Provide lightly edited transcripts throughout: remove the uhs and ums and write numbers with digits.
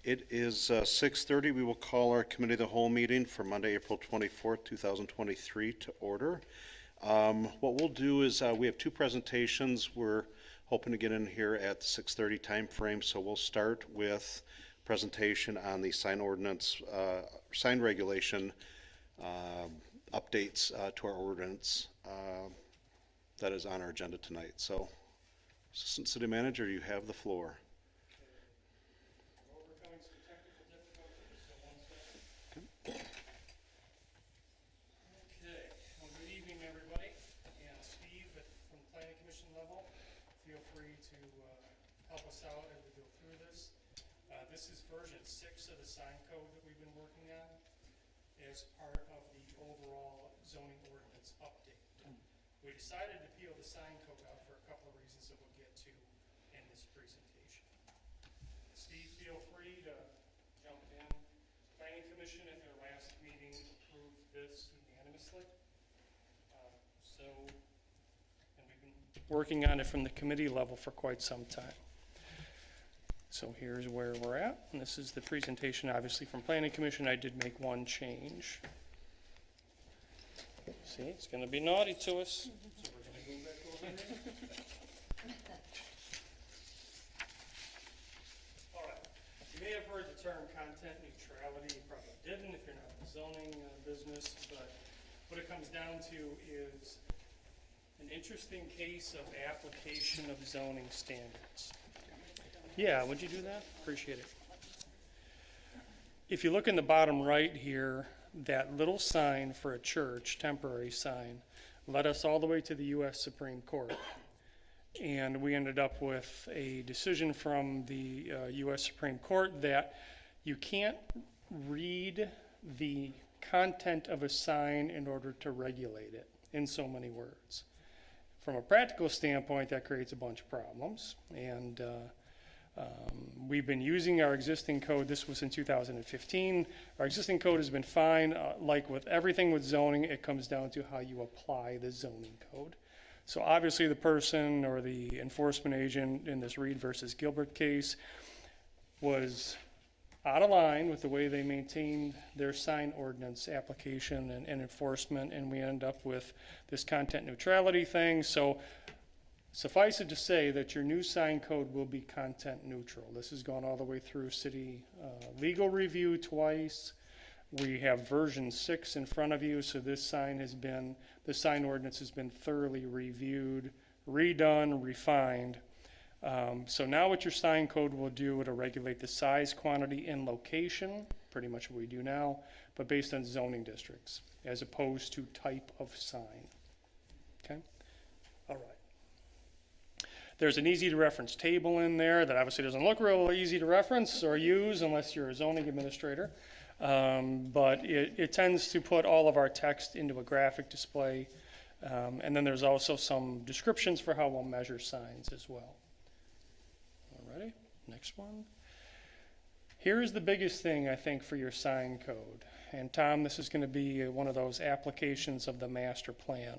It is 6:30. We will call our committee of the whole meeting for Monday, April 24th, 2023 to order. What we'll do is we have two presentations. We're hoping to get in here at the 6:30 time frame, so we'll start with presentation on the sign ordinance, sign regulation updates to our ordinance that is on our agenda tonight. So, Assistant City Manager, you have the floor. This is version 6 of the sign code that we've been working on as part of the overall zoning ordinance update. We decided to peel the sign code out for a couple of reasons that we'll get to in this presentation. Steve, feel free to jump in. Planning Commission at their last meeting approved this unanimously. And we've been working on it from the committee level for quite some time. So here's where we're at, and this is the presentation, obviously, from Planning Commission. I did make one change. See, it's going to be naughty to us. So we're going to go back over there. All right. You may have heard the term content neutrality. You probably didn't if you're not in the zoning business, but what it comes down to is an interesting case of application of zoning standards. Yeah, would you do that? Appreciate it. If you look in the bottom right here, that little sign for a church, temporary sign, led us all the way to the U.S. Supreme Court. And we ended up with a decision from the U.S. Supreme Court that you can't read the content of a sign in order to regulate it, in so many words. From a practical standpoint, that creates a bunch of problems. And we've been using our existing code. This was in 2015. Our existing code has been fine. Like with everything with zoning, it comes down to how you apply the zoning code. So obviously the person or the enforcement agent in this Reed versus Gilbert case was out of line with the way they maintained their sign ordinance application and enforcement, and we end up with this content neutrality thing. So suffice it to say that your new sign code will be content neutral. This has gone all the way through city legal review twice. We have version 6 in front of you, so the sign ordinance has been thoroughly reviewed, redone, refined. So now what your sign code will do, it'll regulate the size, quantity, and location, pretty much what we do now, but based on zoning districts, as opposed to type of sign. Okay? All right. There's an easy to reference table in there that obviously doesn't look real easy to reference or use unless you're a zoning administrator. But it tends to put all of our text into a graphic display. And then there's also some descriptions for how we'll measure signs as well. Alrighty, next one. Here is the biggest thing, I think, for your sign code. And Tom, this is going to be one of those applications of the master plan.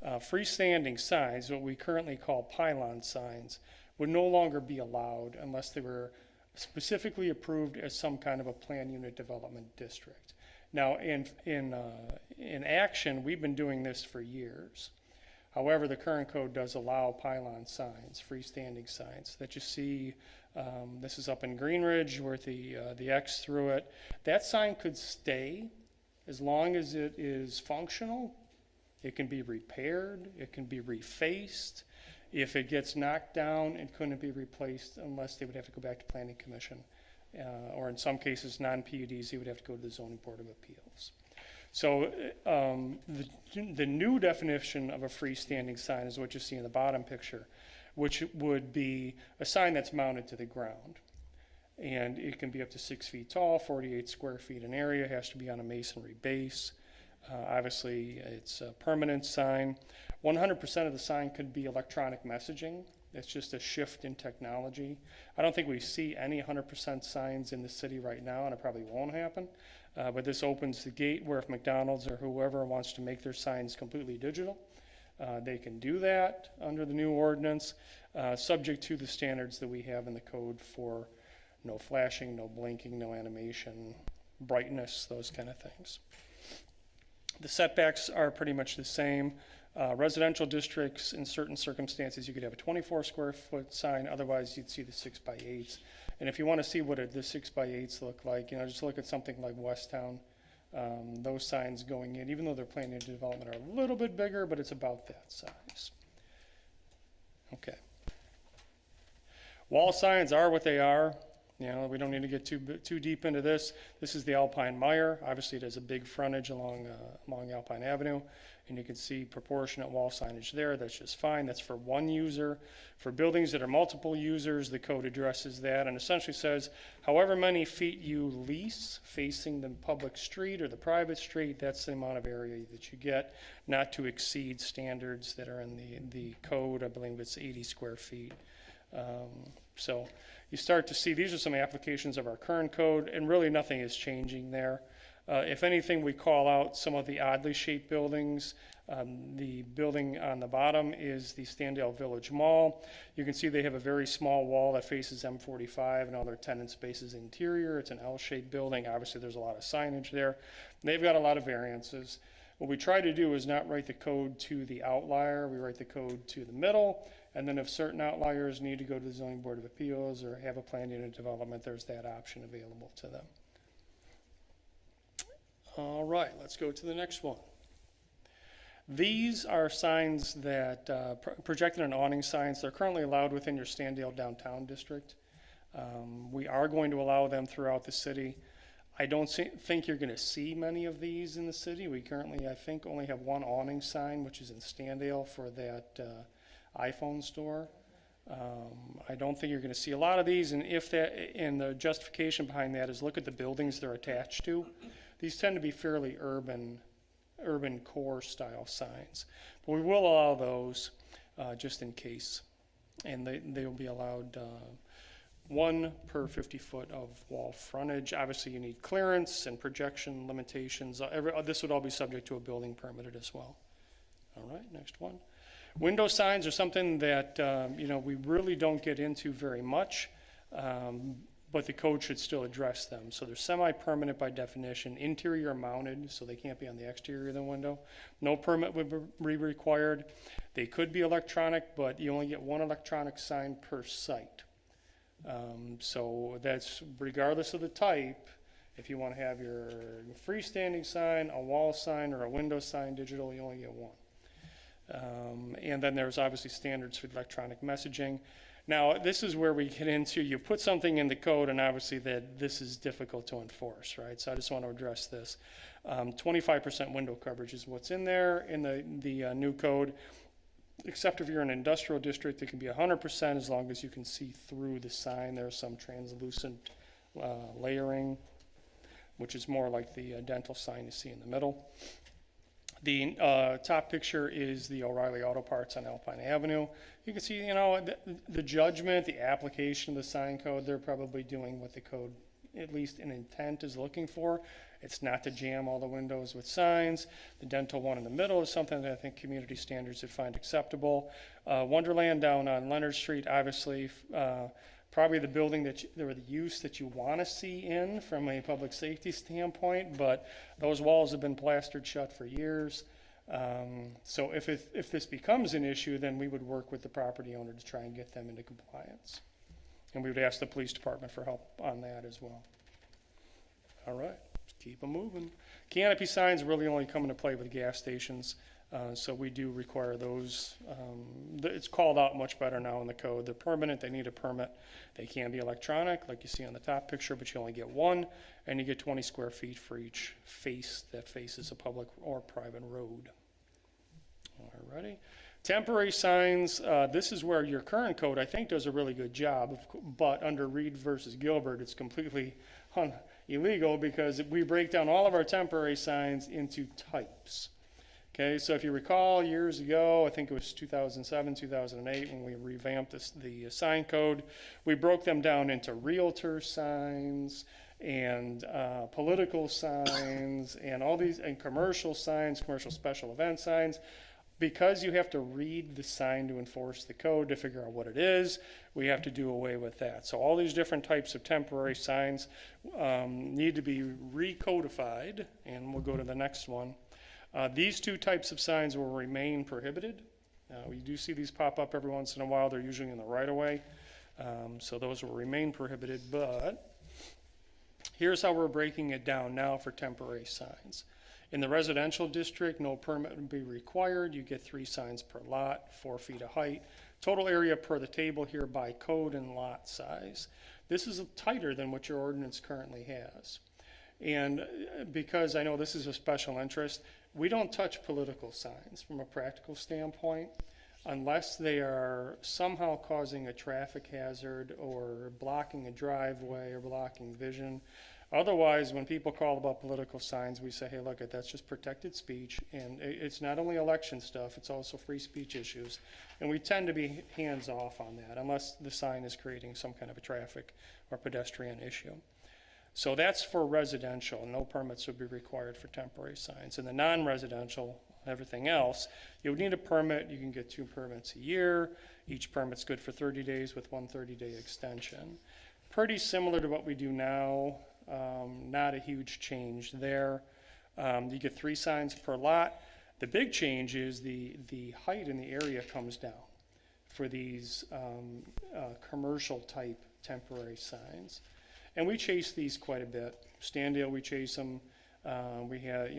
Freestanding signs, what we currently call pylon signs, would no longer be allowed unless they were specifically approved as some kind of a plan unit development district. Now, in action, we've been doing this for years. However, the current code does allow pylon signs, freestanding signs that you see. This is up in Greenridge with the X through it. That sign could stay as long as it is functional. It can be repaired, it can be refaced. If it gets knocked down, it couldn't be replaced unless they would have to go back to Planning Commission. Or in some cases, non-PUDs, they would have to go to the Zoning Board of Appeals. So the new definition of a freestanding sign is what you see in the bottom picture, which would be a sign that's mounted to the ground. And it can be up to 6 feet tall, 48 square feet in area, has to be on a masonry base. Obviously, it's a permanent sign. 100% of the sign could be electronic messaging. It's just a shift in technology. I don't think we see any 100% signs in the city right now, and it probably won't happen. But this opens the gate where if McDonald's or whoever wants to make their signs completely digital, they can do that under the new ordinance, subject to the standards that we have in the code for no flashing, no blinking, no animation, brightness, those kind of things. The setbacks are pretty much the same. Residential districts, in certain circumstances, you could have a 24 square foot sign, otherwise you'd see the 6x8s. And if you want to see what the 6x8s look like, just look at something like Westtown. Those signs going in, even though they're planning development, are a little bit bigger, but it's about that size. Okay. Wall signs are what they are. We don't need to get too deep into this. This is the Alpine Mire. Obviously, it has a big frontage along Alpine Avenue, and you can see proportionate wall signage there. That's just fine. That's for one user. For buildings that are multiple users, the code addresses that and essentially says, however many feet you lease facing the public street or the private street, that's the amount of area that you get, not to exceed standards that are in the code. I believe it's 80 square feet. So you start to see these are some applications of our current code, and really nothing is changing there. If anything, we call out some of the oddly shaped buildings. The building on the bottom is the Standale Village Mall. You can see they have a very small wall that faces M45 and all their tenant spaces interior. It's an L-shaped building. Obviously, there's a lot of signage there. They've got a lot of variances. What we try to do is not write the code to the outlier. We write the code to the middle. And then if certain outliers need to go to the Zoning Board of Appeals or have a planned unit development, there's that option available to them. All right, let's go to the next one. These are signs that, projected and awning signs, they're currently allowed within your Standale downtown district. We are going to allow them throughout the city. I don't think you're going to see many of these in the city. We currently, I think, only have one awning sign, which is in Standale for that iPhone store. I don't think you're going to see a lot of these, and the justification behind that is look at the buildings they're attached to. These tend to be fairly urban core style signs, but we will allow those just in case, and they will be allowed 1 per 50 foot of wall frontage. Obviously, you need clearance and projection limitations. This would all be subject to a building permitted as well. All right, next one. Window signs are something that we really don't get into very much, but the code should still address them. So they're semi-permanent by definition, interior mounted, so they can't be on the exterior of the window. No permit would be required. They could be electronic, but you only get one electronic sign per site. So that's regardless of the type. If you want to have your freestanding sign, a wall sign, or a window sign digital, you only get one. And then there's obviously standards for electronic messaging. Now, this is where we get into, you put something in the code, and obviously that this is difficult to enforce, right? So I just want to address this. 25% window coverage is what's in there in the new code. Except if you're in an industrial district, it can be 100% as long as you can see through the sign. There's some translucent layering, which is more like the dental sign you see in the middle. The top picture is the O'Reilly Auto Parts on Alpine Avenue. You can see, the judgment, the application of the sign code, they're probably doing what the code, at least in intent, is looking for. It's not to jam all the windows with signs. The dental one in the middle is something that I think community standards would find acceptable. Wonderland down on Leonard Street, obviously, probably the building or the use that you want to see in from a public safety standpoint, but those walls have been plastered shut for years. So if this becomes an issue, then we would work with the property owner to try and get them into compliance. And we would ask the police department for help on that as well. All right, let's keep them moving. Canopy signs really only come into play with gas stations. So we do require those. It's called out much better now in the code. They're permanent, they need a permit. They can be electronic, like you see on the top picture, but you only get one, and you get 20 square feet for each face that faces a public or private road. Alrighty. Temporary signs, this is where your current code, I think, does a really good job, but under Reed versus Gilbert, it's completely illegal because we break down all of our temporary signs into types. Okay, so if you recall years ago, I think it was 2007, 2008, when we revamped the sign code, we broke them down into realtor signs and political signs and all these, and commercial signs, commercial special event signs. Because you have to read the sign to enforce the code to figure out what it is, we have to do away with that. So all these different types of temporary signs need to be recodified, and we'll go to the next one. These two types of signs will remain prohibited. We do see these pop up every once in a while. They're usually in the right of way. So those will remain prohibited, but here's how we're breaking it down now for temporary signs. In the residential district, no permit would be required. You get 3 signs per lot, 4 feet of height. Total area per the table here by code and lot size. This is tighter than what your ordinance currently has. And because I know this is a special interest, we don't touch political signs from a practical standpoint unless they are somehow causing a traffic hazard or blocking a driveway or blocking vision. Otherwise, when people call about political signs, we say, hey, look, that's just protected speech, and it's not only election stuff, it's also free speech issues. And we tend to be hands-off on that, unless the sign is creating some kind of a traffic or pedestrian issue. So that's for residential. No permits would be required for temporary signs. In the non-residential, everything else, you would need a permit. You can get 2 permits a year. Each permit's good for 30 days with 1 30-day extension. Pretty similar to what we do now. Not a huge change there. You get 3 signs per lot. The big change is the height in the area comes down for these commercial type temporary signs. And we chase these quite a bit. Standale, we chase them. We have,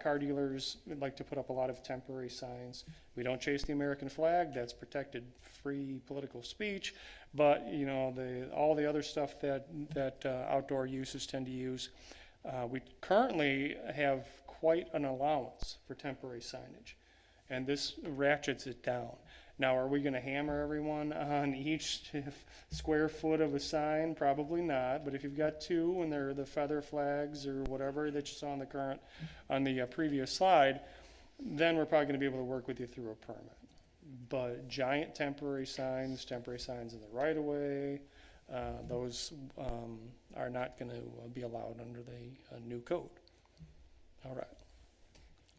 car dealers like to put up a lot of temporary signs. We don't chase the American flag. That's protected free political speech. But, all the other stuff that outdoor uses tend to use. We currently have quite an allowance for temporary signage. And this ratchets it down. Now, are we going to hammer everyone on each square foot of a sign? Probably not. But if you've got 2 and they're the feather flags or whatever that you saw on the previous slide, then we're probably going to be able to work with you through a permit. But giant temporary signs in the right of way, those are not going to be allowed under the new code. All right.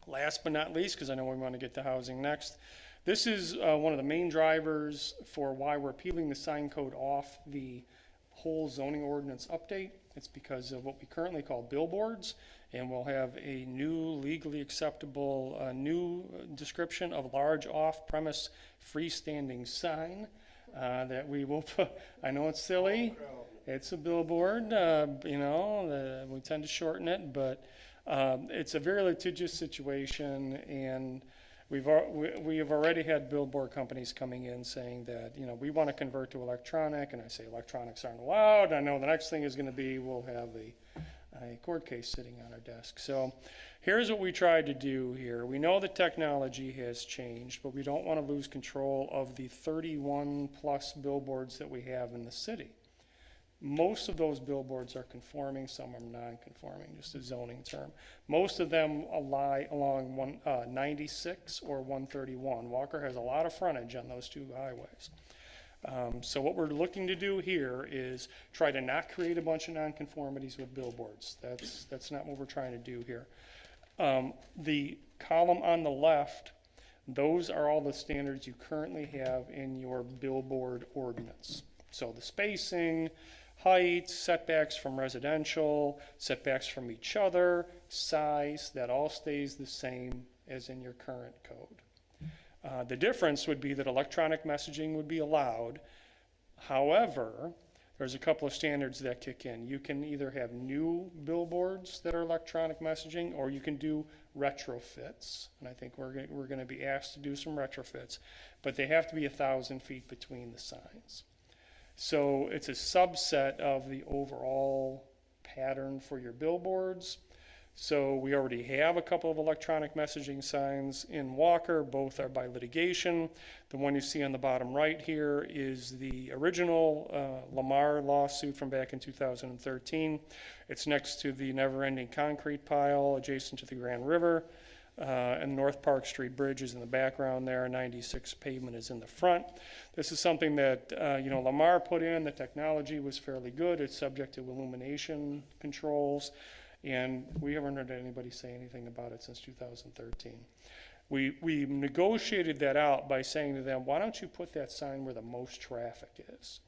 Last but not least, because I know we want to get to housing next. This is one of the main drivers for why we're peeling the sign code off the whole zoning ordinance update. It's because of what we currently call billboards, and we'll have a new legally acceptable new description of large off-premise freestanding sign that we will put. I know it's silly. It's a billboard. We tend to shorten it, but it's a very litigious situation, and we have already had billboard companies coming in saying that, we want to convert to electronic, and I say electronics aren't allowed. I know the next thing is going to be we'll have a court case sitting on our desk. So here's what we tried to do here. We know the technology has changed, but we don't want to lose control of the 31 plus billboards that we have in the city. Most of those billboards are conforming, some are non-conforming, just a zoning term. Most of them lie along 96 or 131. Walker has a lot of frontage on those 2 highways. So what we're looking to do here is try to not create a bunch of nonconformities with billboards. That's not what we're trying to do here. The column on the left, those are all the standards you currently have in your billboard ordinance. So the spacing, height, setbacks from residential, setbacks from each other, size, that all stays the same as in your current code. The difference would be that electronic messaging would be allowed. However, there's a couple of standards that kick in. You can either have new billboards that are electronic messaging, or you can do retrofits. And I think we're going to be asked to do some retrofits, but they have to be 1,000 feet between the signs. So it's a subset of the overall pattern for your billboards. So we already have a couple of electronic messaging signs in Walker. Both are by litigation. The one you see on the bottom right here is the original Lamar lawsuit from back in 2013. It's next to the never-ending concrete pile adjacent to the Grand River. And North Park Street Bridge is in the background there. 96 pavement is in the front. This is something that Lamar put in. The technology was fairly good. It's subject to illumination controls, and we haven't heard anybody say anything about it since 2013. We negotiated that out by saying to them, why don't you put that sign where the most traffic is?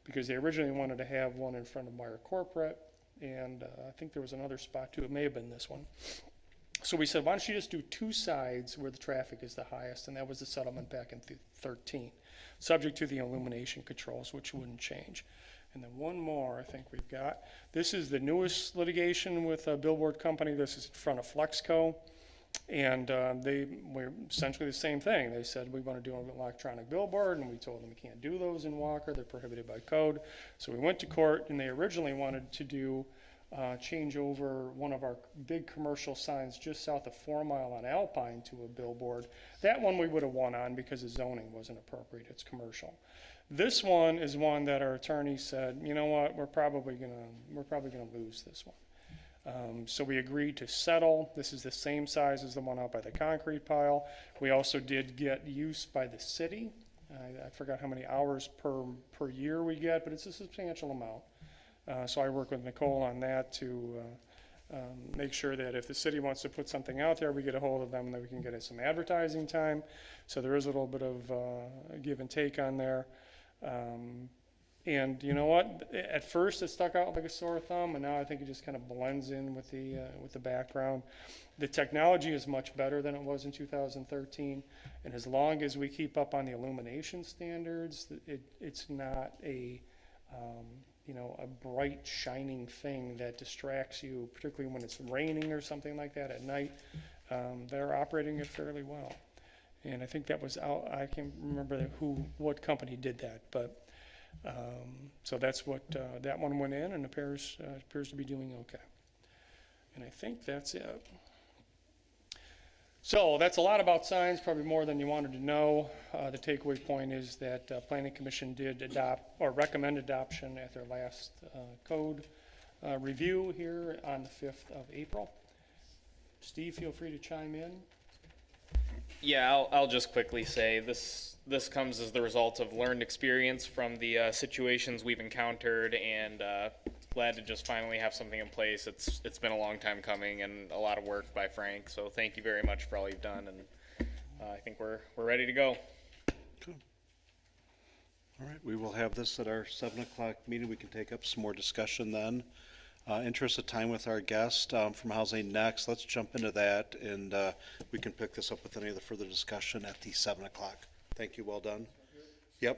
Because they originally wanted to have one in front of Meyer Corporate, and I think there was another spot too. It may have been this one. So we said, why don't you just do two sides where the traffic is the highest? And that was the settlement back in 2013, subject to the illumination controls, which wouldn't change. And then one more I think we've got. This is the newest litigation with a billboard company. This is in front of Flexco. And they were essentially the same thing. They said, we want to do an electronic billboard, and we told them we can't do those in Walker. They're prohibited by code. So we went to court, and they originally wanted to do change over one of our big commercial signs just south of 4 Mile on Alpine to a billboard. That one we would have won on because the zoning wasn't appropriate. It's commercial. This one is one that our attorney said, you know what, we're probably gonna lose this one. So we agreed to settle. This is the same size as the one out by the concrete pile. We also did get use by the city. I forgot how many hours per year we get, but it's a substantial amount. So I work with Nicole on that to make sure that if the city wants to put something out there, we get a hold of them and that we can get some advertising time. So there is a little bit of give and take on there. And you know what? At first it stuck out like a sore thumb, and now I think it just kind of blends in with the background. The technology is much better than it was in 2013, and as long as we keep up on the illumination standards, it's not a a bright shining thing that distracts you, particularly when it's raining or something like that at night. They're operating it fairly well, and I think that was out. I can't remember what company did that, but. So that's what that one went in, and appears to be doing okay. And I think that's it. So that's a lot about signs, probably more than you wanted to know. The takeaway point is that Planning Commission did adopt or recommend adoption at their last code review here on the 5th of April. Steve, feel free to chime in. Yeah, I'll just quickly say this comes as the result of learned experience from the situations we've encountered, and glad to just finally have something in place. It's been a long time coming and a lot of work by Frank, so thank you very much for all you've done, and I think we're ready to go. Good. All right, we will have this at our 7 o'clock meeting. We can take up some more discussion then. Interest of time with our guest from Housing Next. Let's jump into that, and we can pick this up with any of the further discussion at the 7 o'clock. Thank you. Well done. Yep.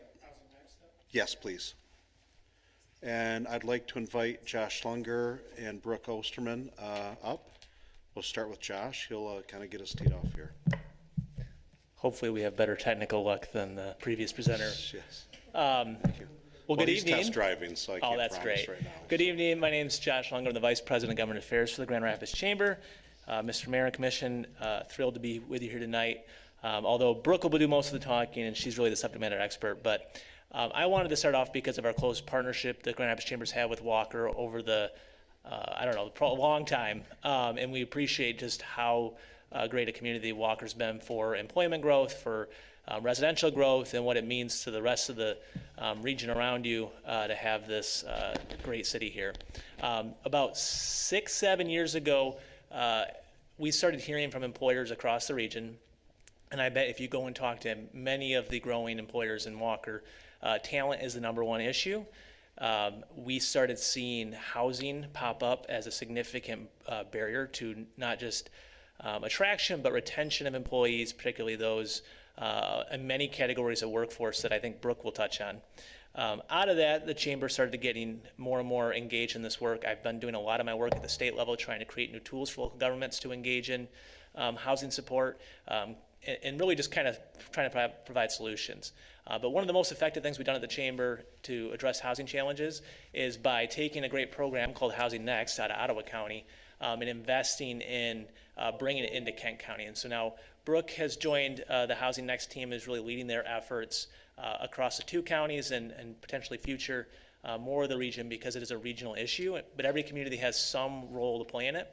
Yes, please. And I'd like to invite Josh Lunger and Brooke Osterman up. We'll start with Josh. He'll kind of get us teed off here. Hopefully we have better technical luck than the previous presenter. Yes. Thank you. Well, good he's evening. Test driving, so I can't that's promise great. right now. Good evening. My name is Josh Lunger. I'm the Vice President of Government Affairs for the Grand Rapids Chamber. Mr. Mayor and Commission, thrilled to be with you here tonight. Although Brooke will do most of the talking, and she's really the subject matter expert. But I wanted to start off because of our close partnership that Grand Rapids Chambers had with Walker over the, long time. And we appreciate just how great a community Walker's been for employment growth, for residential growth, and what it means to the rest of the region around you to have this great city here. About 6-7 years ago, we started hearing from employers across the region, and I bet if you go and talk to many of the growing employers in Walker, talent is the #1 issue. We started seeing housing pop up as a significant barrier to not just attraction, but retention of employees, particularly those in many categories of workforce that I think Brooke will touch on. Out of that, the Chamber started getting more and more engaged in this work. I've been doing a lot of my work at the state level, trying to create new tools for local governments to engage in housing support, and really just kind of trying to provide solutions. But one of the most effective things we've done at the Chamber to address housing challenges is by taking a great program called Housing Next out of Ottawa County and investing in bringing it into Kent County. And so now Brooke has joined the Housing Next team, is really leading their efforts across the 2 counties and potentially future more of the region, because it is a regional issue, but every community has some role to play in it.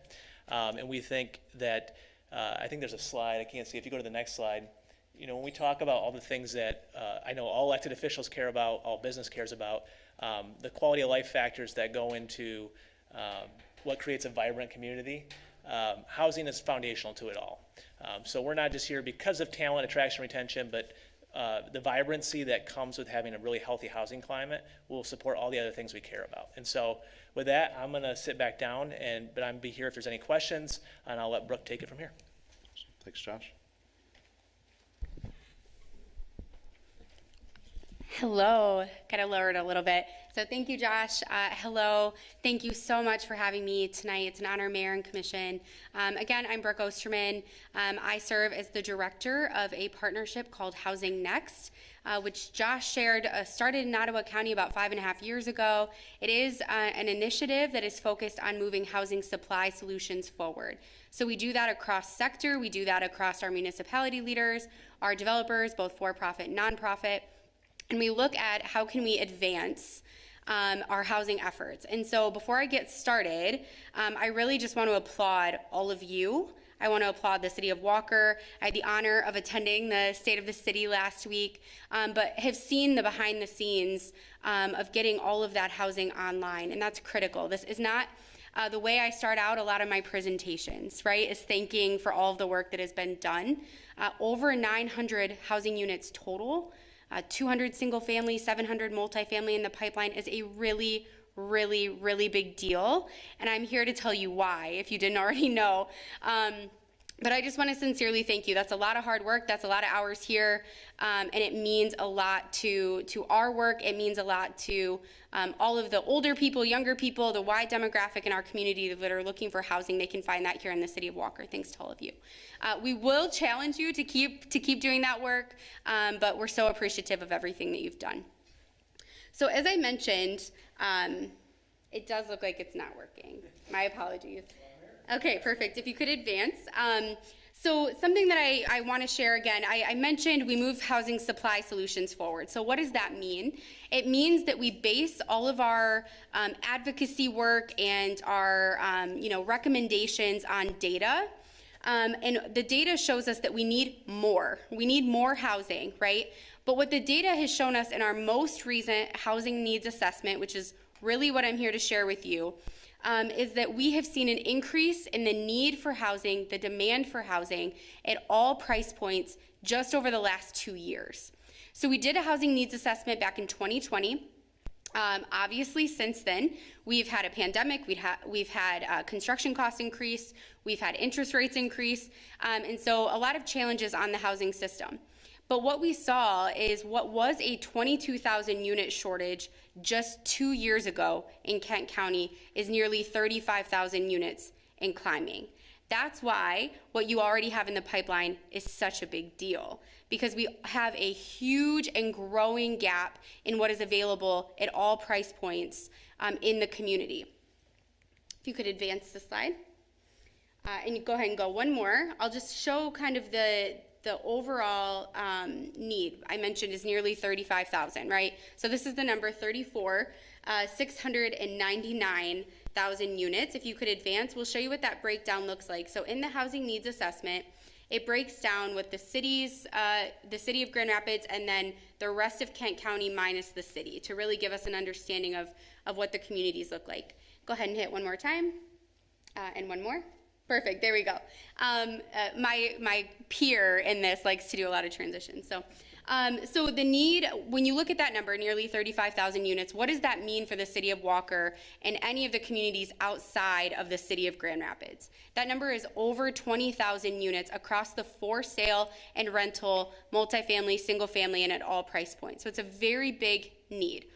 And we think that, I think there's a slide, I can't see, if you go to the next slide, when we talk about all the things that I know all elected officials care about, all business cares about, the quality of life factors that go into what creates a vibrant community, housing is foundational to it all. So we're not just here because of talent, attraction, retention, but the vibrancy that comes with having a really healthy housing climate will support all the other things we care about. And so with that, I'm gonna sit back down, but I'm be here if there's any questions, and I'll let Brooke take it from here. Thanks, Josh. Hello, gotta lower it a little bit. So thank you, Josh. Hello, thank you so much for having me tonight. It's an honor, Mayor and Commission. Again, I'm Brooke Osterman. I serve as the director of a partnership called Housing Next, which Josh shared, started in Ottawa County about 5.5 years ago. It is an initiative that is focused on moving housing supply solutions forward. So we do that across sector, we do that across our municipality leaders, our developers, both for-profit and nonprofit, and we look at how can we advance our housing efforts. And so before I get started, I really just want to applaud all of you. I want to applaud the City of Walker. I had the honor of attending the State of the City last week, but have seen the behind the scenes of getting all of that housing online, and that's critical. This is not the way I start out a lot of my presentations, right, is thanking for all of the work that has been done. Over 900 housing units total, 200 single family, 700 multifamily in the pipeline is a really, really, really big deal. And I'm here to tell you why, if you didn't already know. But I just want to sincerely thank you. That's a lot of hard work. That's a lot of hours here. And it means a lot to our work. It means a lot to all of the older people, younger people, the wide demographic in our community that are looking for housing. They can find that here in the City of Walker. Thanks to all of you. We will challenge you to keep doing that work, but we're so appreciative of everything that you've done. So as I mentioned, it does look like it's not working. My apologies. Okay, perfect. If you could advance. So something that I want to share again, I mentioned we move housing supply solutions forward. So what does that mean? It means that we base all of our advocacy work and our recommendations on data. And the data shows us that we need more. We need more housing, right? But what the data has shown us in our most recent housing needs assessment, which is really what I'm here to share with you, is that we have seen an increase in the need for housing, the demand for housing at all price points just over the last 2 years. So we did a housing needs assessment back in 2020. Obviously, since then, we've had a pandemic, we've had construction costs increase, we've had interest rates increase, and so a lot of challenges on the housing system. But what we saw is what was a 22,000 unit shortage just 2 years ago in Kent County is nearly 35,000 units and climbing. That's why what you already have in the pipeline is such a big deal, because we have a huge and growing gap in what is available at all price points in the community. If you could advance the slide. And you go ahead and go one more. I'll just show kind of the overall need I mentioned is nearly 35,000, right? So this is the number 699,000 units. If you could advance, we'll show you what that breakdown looks like. So in the housing needs assessment, it breaks down with the city of Grand Rapids and then the rest of Kent County minus the city to really give us an understanding of what the communities look like. Go ahead and hit one more time and one more. Perfect, there we go. My peer in this likes to do a lot of transitions. So the need, when you look at that number, nearly 35,000 units, what does that mean for the City of Walker and any of the communities outside of the City of Grand Rapids? That number is over 20,000 units across the for sale and rental, multifamily, single family, and at all price points. So it's a very big need.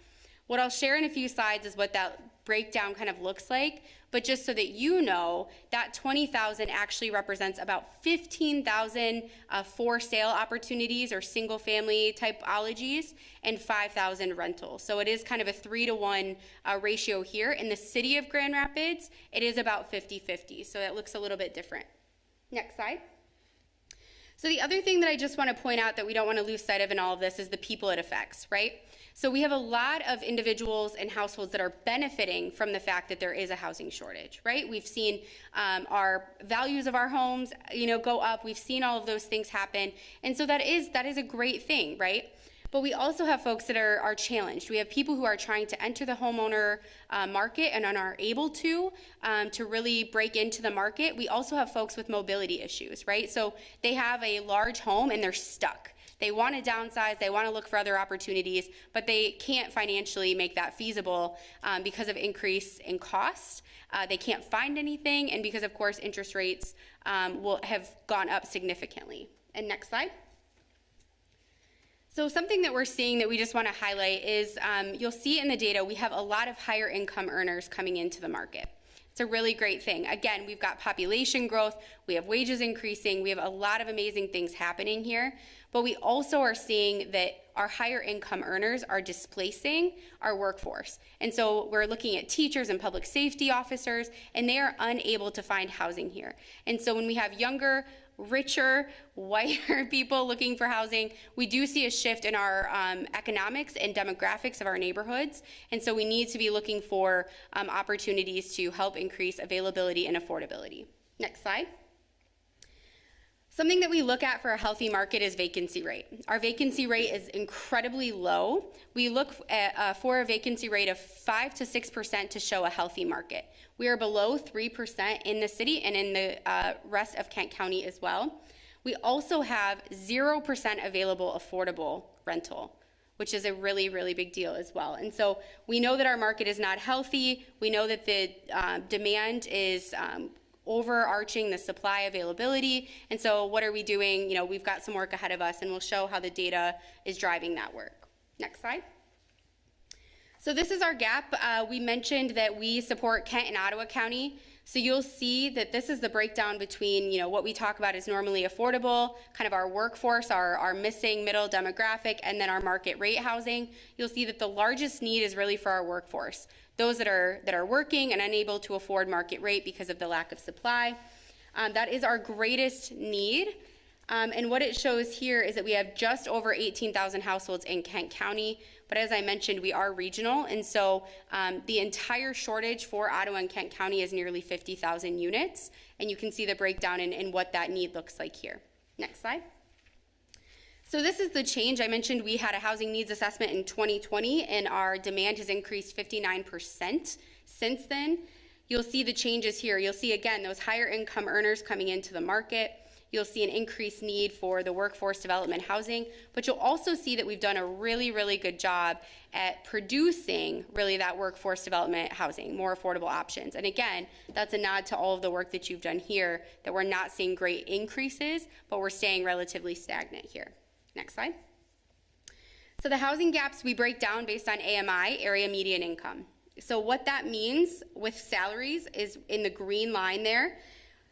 What I'll share in a few slides is what that breakdown kind of looks like, but just so that you know, that 20,000 actually represents about 15,000 for sale opportunities or single family typologies and 5,000 rentals. So it is kind of a 3-to-1 ratio here. In the City of Grand Rapids, it is about 50-50, so that looks a little bit different. Next slide. So the other thing that I just want to point out that we don't want to lose sight of in all of this is the people it affects, right? So we have a lot of individuals and households that are benefiting from the fact that there is a housing shortage, right? We've seen our values of our homes, go up. We've seen all of those things happen. And so that is a great thing, right? But we also have folks that are challenged. We have people who are trying to enter the homeowner market and are able to really break into the market. We also have folks with mobility issues, right? So they have a large home and they're stuck. They want to downsize, they want to look for other opportunities, but they can't financially make that feasible because of increase in cost. They can't find anything, and because, of course, interest rates will have gone up significantly. And next slide. So something that we're seeing that we just want to highlight is you'll see in the data we have a lot of higher income earners coming into the market. It's a really great thing. Again, we've got population growth, we have wages increasing, we have a lot of amazing things happening here, but we also are seeing that our higher income earners are displacing our workforce. And so we're looking at teachers and public safety officers, and they are unable to find housing here. And so when we have younger, richer, whiter people looking for housing, we do see a shift in our economics and demographics of our neighborhoods. And so we need to be looking for opportunities to help increase availability and affordability. Next slide. Something that we look at for a healthy market is vacancy rate. Our vacancy rate is incredibly low. We look at, for a vacancy rate of 5 to 6% to show a healthy market. We are below 3% in the city and in the rest of Kent County as well. We also have 0% available affordable rental, which is a really, really big deal as well. And so we know that our market is not healthy. We know that the demand is overarching the supply availability. And so what are we doing? You know, we've got some work ahead of us, and we'll show how the data is driving that work. Next slide. So this is our gap. We mentioned that we support Kent and Ottawa County. So you'll see that this is the breakdown between, you know, what we talk about is normally affordable, kind of our workforce, our missing middle demographic, and then our market rate housing. You'll see that the largest need is really for our workforce, those that are working and unable to afford market rate because of the lack of supply. That is our greatest need. And what it shows here is that we have just over 18,000 households in Kent County. But as I mentioned, we are regional, and so the entire shortage for Ottawa and Kent County is nearly 50,000 units, and you can see the breakdown in what that need looks like here. Next slide. So this is the change. I mentioned we had a housing needs assessment in 2020, and our demand has increased 59% since then. You'll see the changes here. You'll see, again, those higher income earners coming into the market. You'll see an increased need for the workforce development housing, but you'll also see that we've done a really, really good job at producing really that workforce development housing, more affordable options. And again, that's a nod to all of the work that you've done here, that we're not seeing great increases, but we're staying relatively stagnant here. Next slide. So the housing gaps we break down based on AMI, area median income. So what that means with salaries is in the green line there.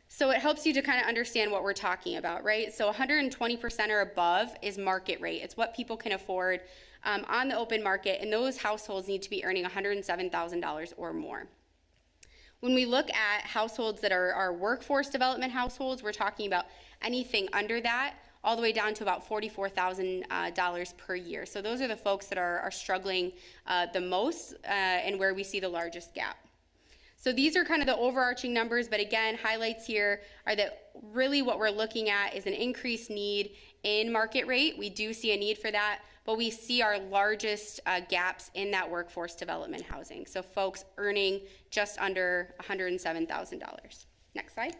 So it helps you to kind of understand what we're talking about, right? So 120% or above is market rate. It's what people can afford on the open market, and those households need to be earning $107,000 or more. When we look at households that are workforce development households, we're talking about anything under that, all the way down to about $44,000 per year. So those are the folks that are struggling the most and where we see the largest gap. So these are kind of the overarching numbers, but again, highlights here are that really what we're looking at is an increased need in market rate. We do see a need for that, but we see our largest gaps in that workforce development housing. So folks earning just under $107,000. Next slide.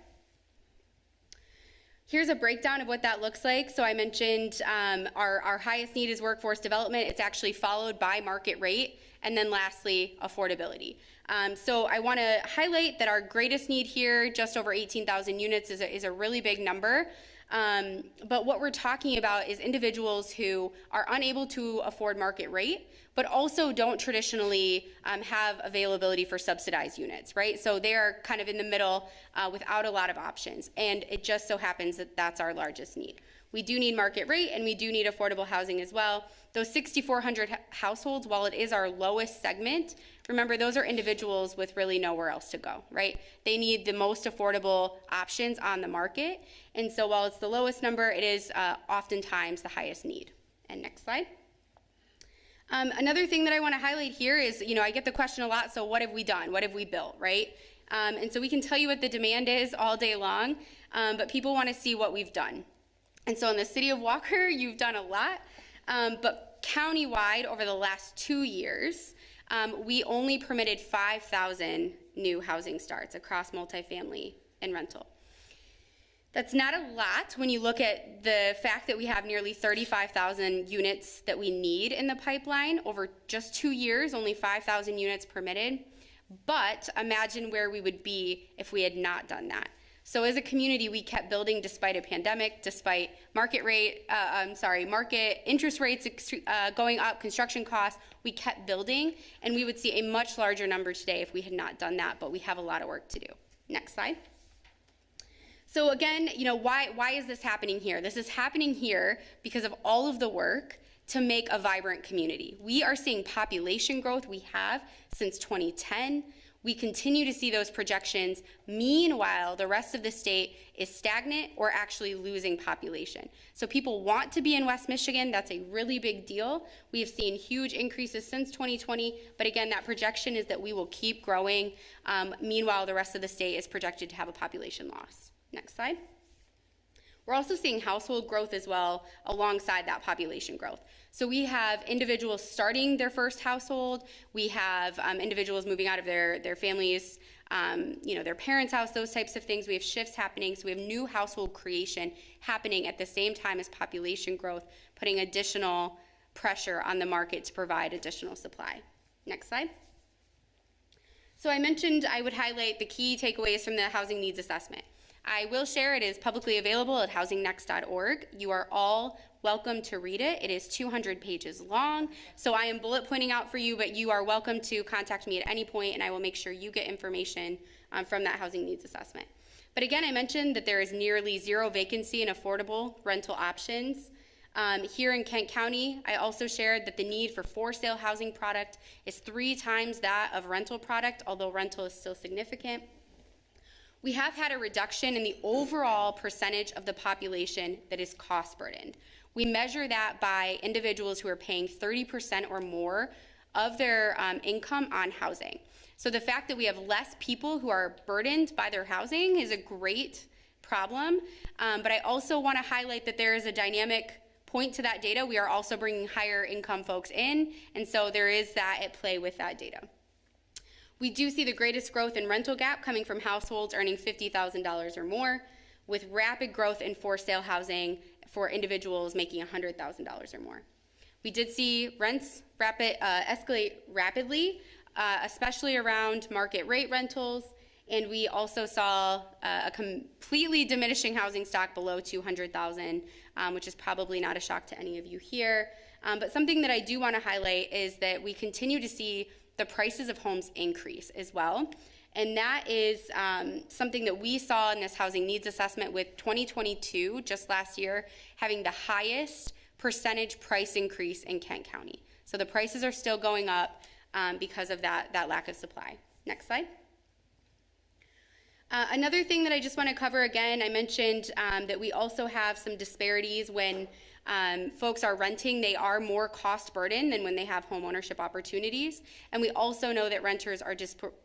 Here's a breakdown of what that looks like. So I mentioned our highest need is workforce development. It's actually followed by market rate, and then lastly, affordability. So I want to highlight that our greatest need here, just over 18,000 units, is a really big number. But what we're talking about is individuals who are unable to afford market rate, but also don't traditionally have availability for subsidized units, right? So they are kind of in the middle without a lot of options. And it just so happens that that's our largest need. We do need market rate, and we do need affordable housing as well. Those 6,400 households, while it is our lowest segment, remember those are individuals with really nowhere else to go, right? They need the most affordable options on the market. And so while it's the lowest number, it is oftentimes the highest need. And next slide. Another thing that I want to highlight here is, you know, I get the question a lot, so what have we done? What have we built, right? And so we can tell you what the demand is all day long, but people want to see what we've done. And so in the city of Walker, you've done a lot. But countywide, over the last 2 years, we only permitted 5,000 new housing starts across multifamily and rental. That's not a lot when you look at the fact that we have nearly 35,000 units that we need in the pipeline. Over just 2 years, only 5,000 units permitted. But imagine where we would be if we had not done that. So as a community, we kept building despite a pandemic, despite market interest rates going up, construction costs. We kept building, and we would see a much larger number today if we had not done that, but we have a lot of work to do. Next slide. So again, why is this happening here? This is happening here because of all of the work to make a vibrant community. We are seeing population growth we have since 2010. We continue to see those projections. Meanwhile, the rest of the state is stagnant or actually losing population. So people want to be in West Michigan. That's a really big deal. We have seen huge increases since 2020, but again, that projection is that we will keep growing. Meanwhile, the rest of the state is projected to have a population loss. Next slide. We're also seeing household growth as well alongside that population growth. So we have individuals starting their first household. We have individuals moving out of their families, their parents' house, those types of things. We have shifts happening. So we have new household creation happening at the same time as population growth, putting additional pressure on the market to provide additional supply. Next slide. So I mentioned I would highlight the key takeaways from the housing needs assessment. I will share it is publicly available at housingnext.org. You are all welcome to read it. It is 200 pages long, so I am bullet pointing out for you, but you are welcome to contact me at any point, and I will make sure you get information from that housing needs assessment. But again, I mentioned that there is nearly zero vacancy in affordable rental options. Here in Kent County, I also shared that the need for for-sale housing product is 3 times that of rental product, although rental is still significant. We have had a reduction in the overall percentage of the population that is cost burdened. We measure that by individuals who are paying 30% or more of their income on housing. So the fact that we have less people who are burdened by their housing is a great problem, but I also want to highlight that there is a dynamic point to that data. We are also bringing higher income folks in, and so there is that at play with that data. We do see the greatest growth in rental gap coming from households earning $50,000 or more, with rapid growth in for-sale housing for individuals making $100,000 or more. We did see rents escalate rapidly, especially around market rate rentals, and we also saw a completely diminishing housing stock below 200,000, which is probably not a shock to any of you here. But something that I do want to highlight is that we continue to see the prices of homes increase as well. And that is something that we saw in this housing needs assessment with 2022, just last year, having the highest percentage price increase in Kent County. So the prices are still going up because of that lack of supply. Next slide. Another thing that I just want to cover again, I mentioned that we also have some disparities when folks are renting. They are more cost burdened than when they have home ownership opportunities. And we also know that renters are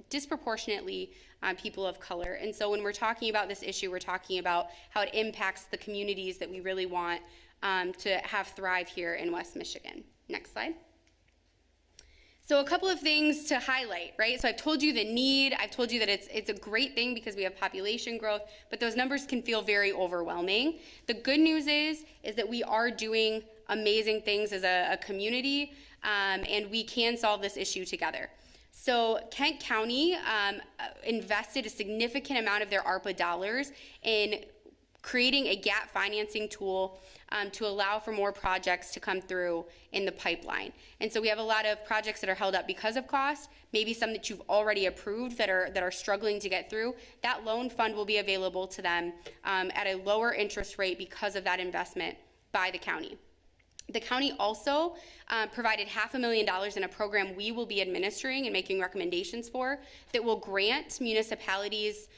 disproportionately people of color. And so when we're talking about this issue, we're talking about how it impacts the communities that we really want to have thrive here in West Michigan. Next slide. So a couple of things to highlight, right? So I've told you the need, I've told you that it's a great thing because we have population growth, but those numbers can feel very overwhelming. The good news is that we are doing amazing things as a community, and we can solve this issue together. So Kent County invested a significant amount of their ARPA dollars in creating a gap financing tool to allow for more projects to come through in the pipeline. And so we have a lot of projects that are held up because of cost, maybe some that you've already approved that are struggling to get through. That loan fund will be available to them at a lower interest rate because of that investment by the county. The county also provided $500,000 in a program we will be administering and making recommendations for that will grant municipalities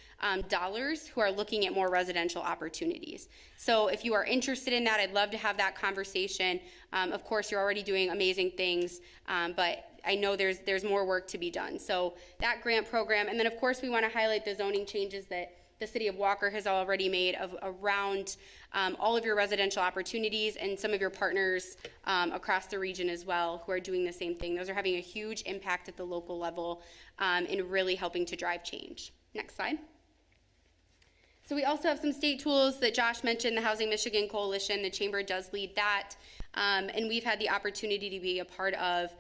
dollars who are looking at more residential opportunities. So if you are interested in that, I'd love to have that conversation. Of course, you're already doing amazing things, but I know there's more work to be done. So that grant program, and then of course we want to highlight the zoning changes that the city of Walker has already made around all of your residential opportunities, and some of your partners across the region as well who are doing the same thing. Those are having a huge impact at the local level and really helping to drive change. Next slide. So we also have some state tools that Josh mentioned, the Housing Michigan Coalition. The Chamber does lead that, and we've had the opportunity to be a part of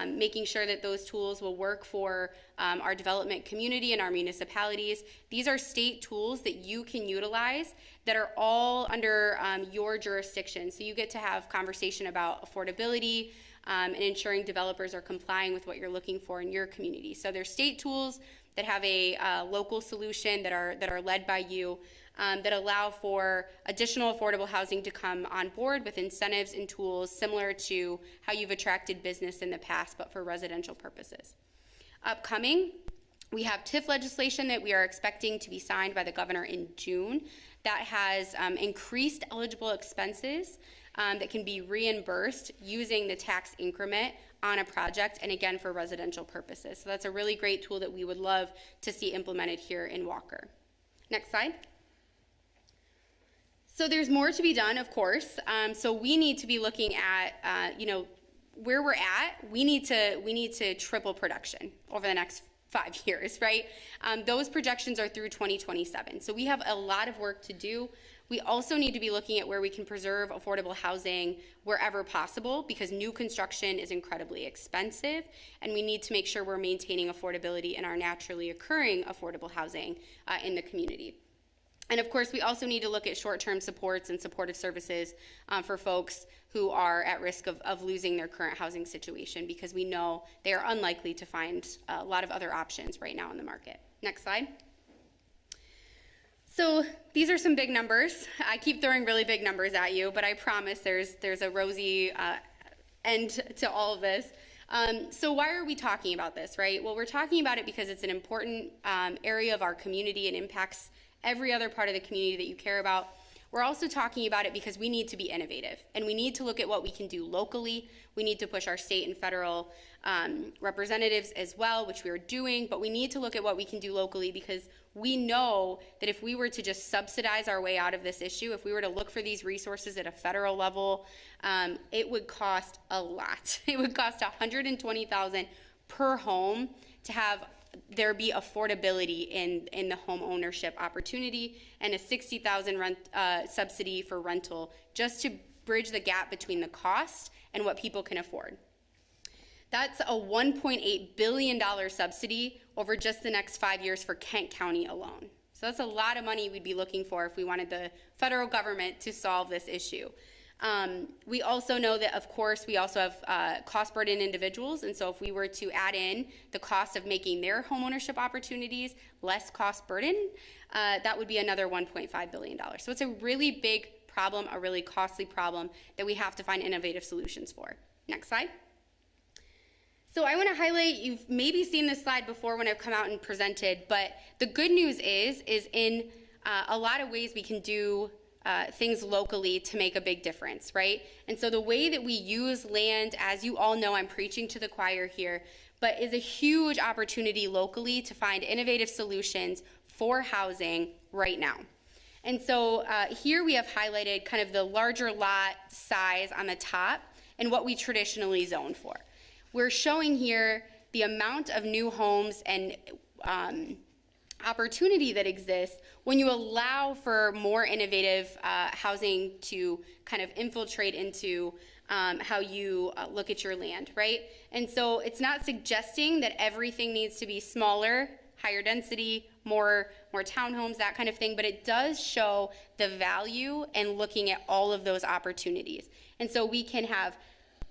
making sure that those tools will work for our development community and our municipalities. These are state tools that you can utilize that are all under your jurisdiction. So you get to have conversation about affordability and ensuring developers are complying with what you're looking for in your community. So they're state tools that have a local solution that are led by you, that allow for additional affordable housing to come on board with incentives and tools similar to how you've attracted business in the past, but for residential purposes. Upcoming, we have TIF legislation that we are expecting to be signed by the governor in June that has increased eligible expenses that can be reimbursed using the tax increment on a project, and again for residential purposes. So that's a really great tool that we would love to see implemented here in Walker. Next slide. So there's more to be done, of course. So we need to be looking at, where we're at. We need to triple production over the next 5 years, right? Those projections are through 2027. So we have a lot of work to do. We also need to be looking at where we can preserve affordable housing wherever possible, because new construction is incredibly expensive, and we need to make sure we're maintaining affordability in our naturally occurring affordable housing in the community. And of course, we also need to look at short-term supports and supportive services for folks who are at risk of losing their current housing situation, because we know they are unlikely to find a lot of other options right now in the market. Next slide. So these are some big numbers. I keep throwing really big numbers at you, but I promise there's a rosy end to all of this. So why are we talking about this, right? Well, we're talking about it because it's an important area of our community and impacts every other part of the community that you care about. We're also talking about it because we need to be innovative, and we need to look at what we can do locally. We need to push our state and federal representatives as well, which we are doing, but we need to look at what we can do locally, because we know that if we were to just subsidize our way out of this issue, if we were to look for these resources at a federal level, it would cost a lot. It would cost $120,000 per home to have there be affordability in the home ownership opportunity, and a $60,000 subsidy for rental, just to bridge the gap between the cost and what people can afford. That's a $1.8 billion subsidy over just the next 5 years for Kent County alone. So that's a lot of money we'd be looking for if we wanted the federal government to solve this issue. We also know that, of course, we also have cost burden individuals, and so if we were to add in the cost of making their homeownership opportunities less cost burden, that would be another $1.5 billion. So it's a really big problem, a really costly problem that we have to find innovative solutions for. Next slide. So I want to highlight, you've maybe seen this slide before when I've come out and presented, but the good news is in a lot of ways we can do things locally to make a big difference, right? And so the way that we use land, as you all know, I'm preaching to the choir here, but is a huge opportunity locally to find innovative solutions for housing right now. And so here we have highlighted kind of the larger lot size on the top and what we traditionally zone for. We're showing here the amount of new homes and opportunity that exists when you allow for more innovative housing to kind of infiltrate into how you look at your land, right? And so it's not suggesting that everything needs to be smaller, higher density, more townhomes, that kind of thing, but it does show the value in looking at all of those opportunities. And so we can have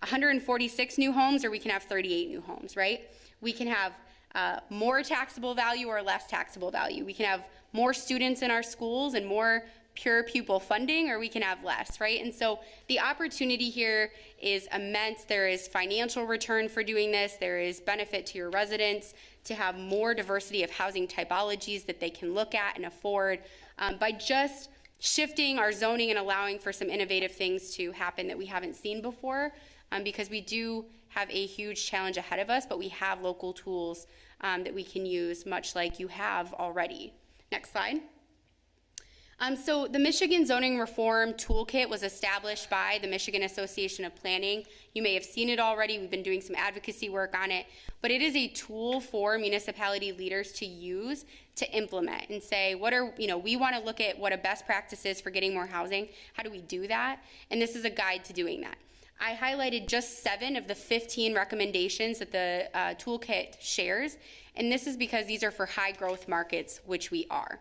146 new homes, or we can have 38 new homes, right? We can have more taxable value or less taxable value. We can have more students in our schools and more pure pupil funding, or we can have less, right? And so the opportunity here is immense. There is financial return for doing this. There is benefit to your residents, to have more diversity of housing typologies that they can look at and afford, by just shifting our zoning and allowing for some innovative things to happen that we haven't seen before, because we do have a huge challenge ahead of us, but we have local tools that we can use, much like you have already. Next slide. So the Michigan Zoning Reform Toolkit was established by the Michigan Association of Planning. You may have seen it already. We've been doing some advocacy work on it, but it is a tool for municipality leaders to use to implement and say, we want to look at what a best practice is for getting more housing. How do we do that? And this is a guide to doing that. I highlighted just 7 of the 15 recommendations that the toolkit shares, and this is because these are for high growth markets, which we are.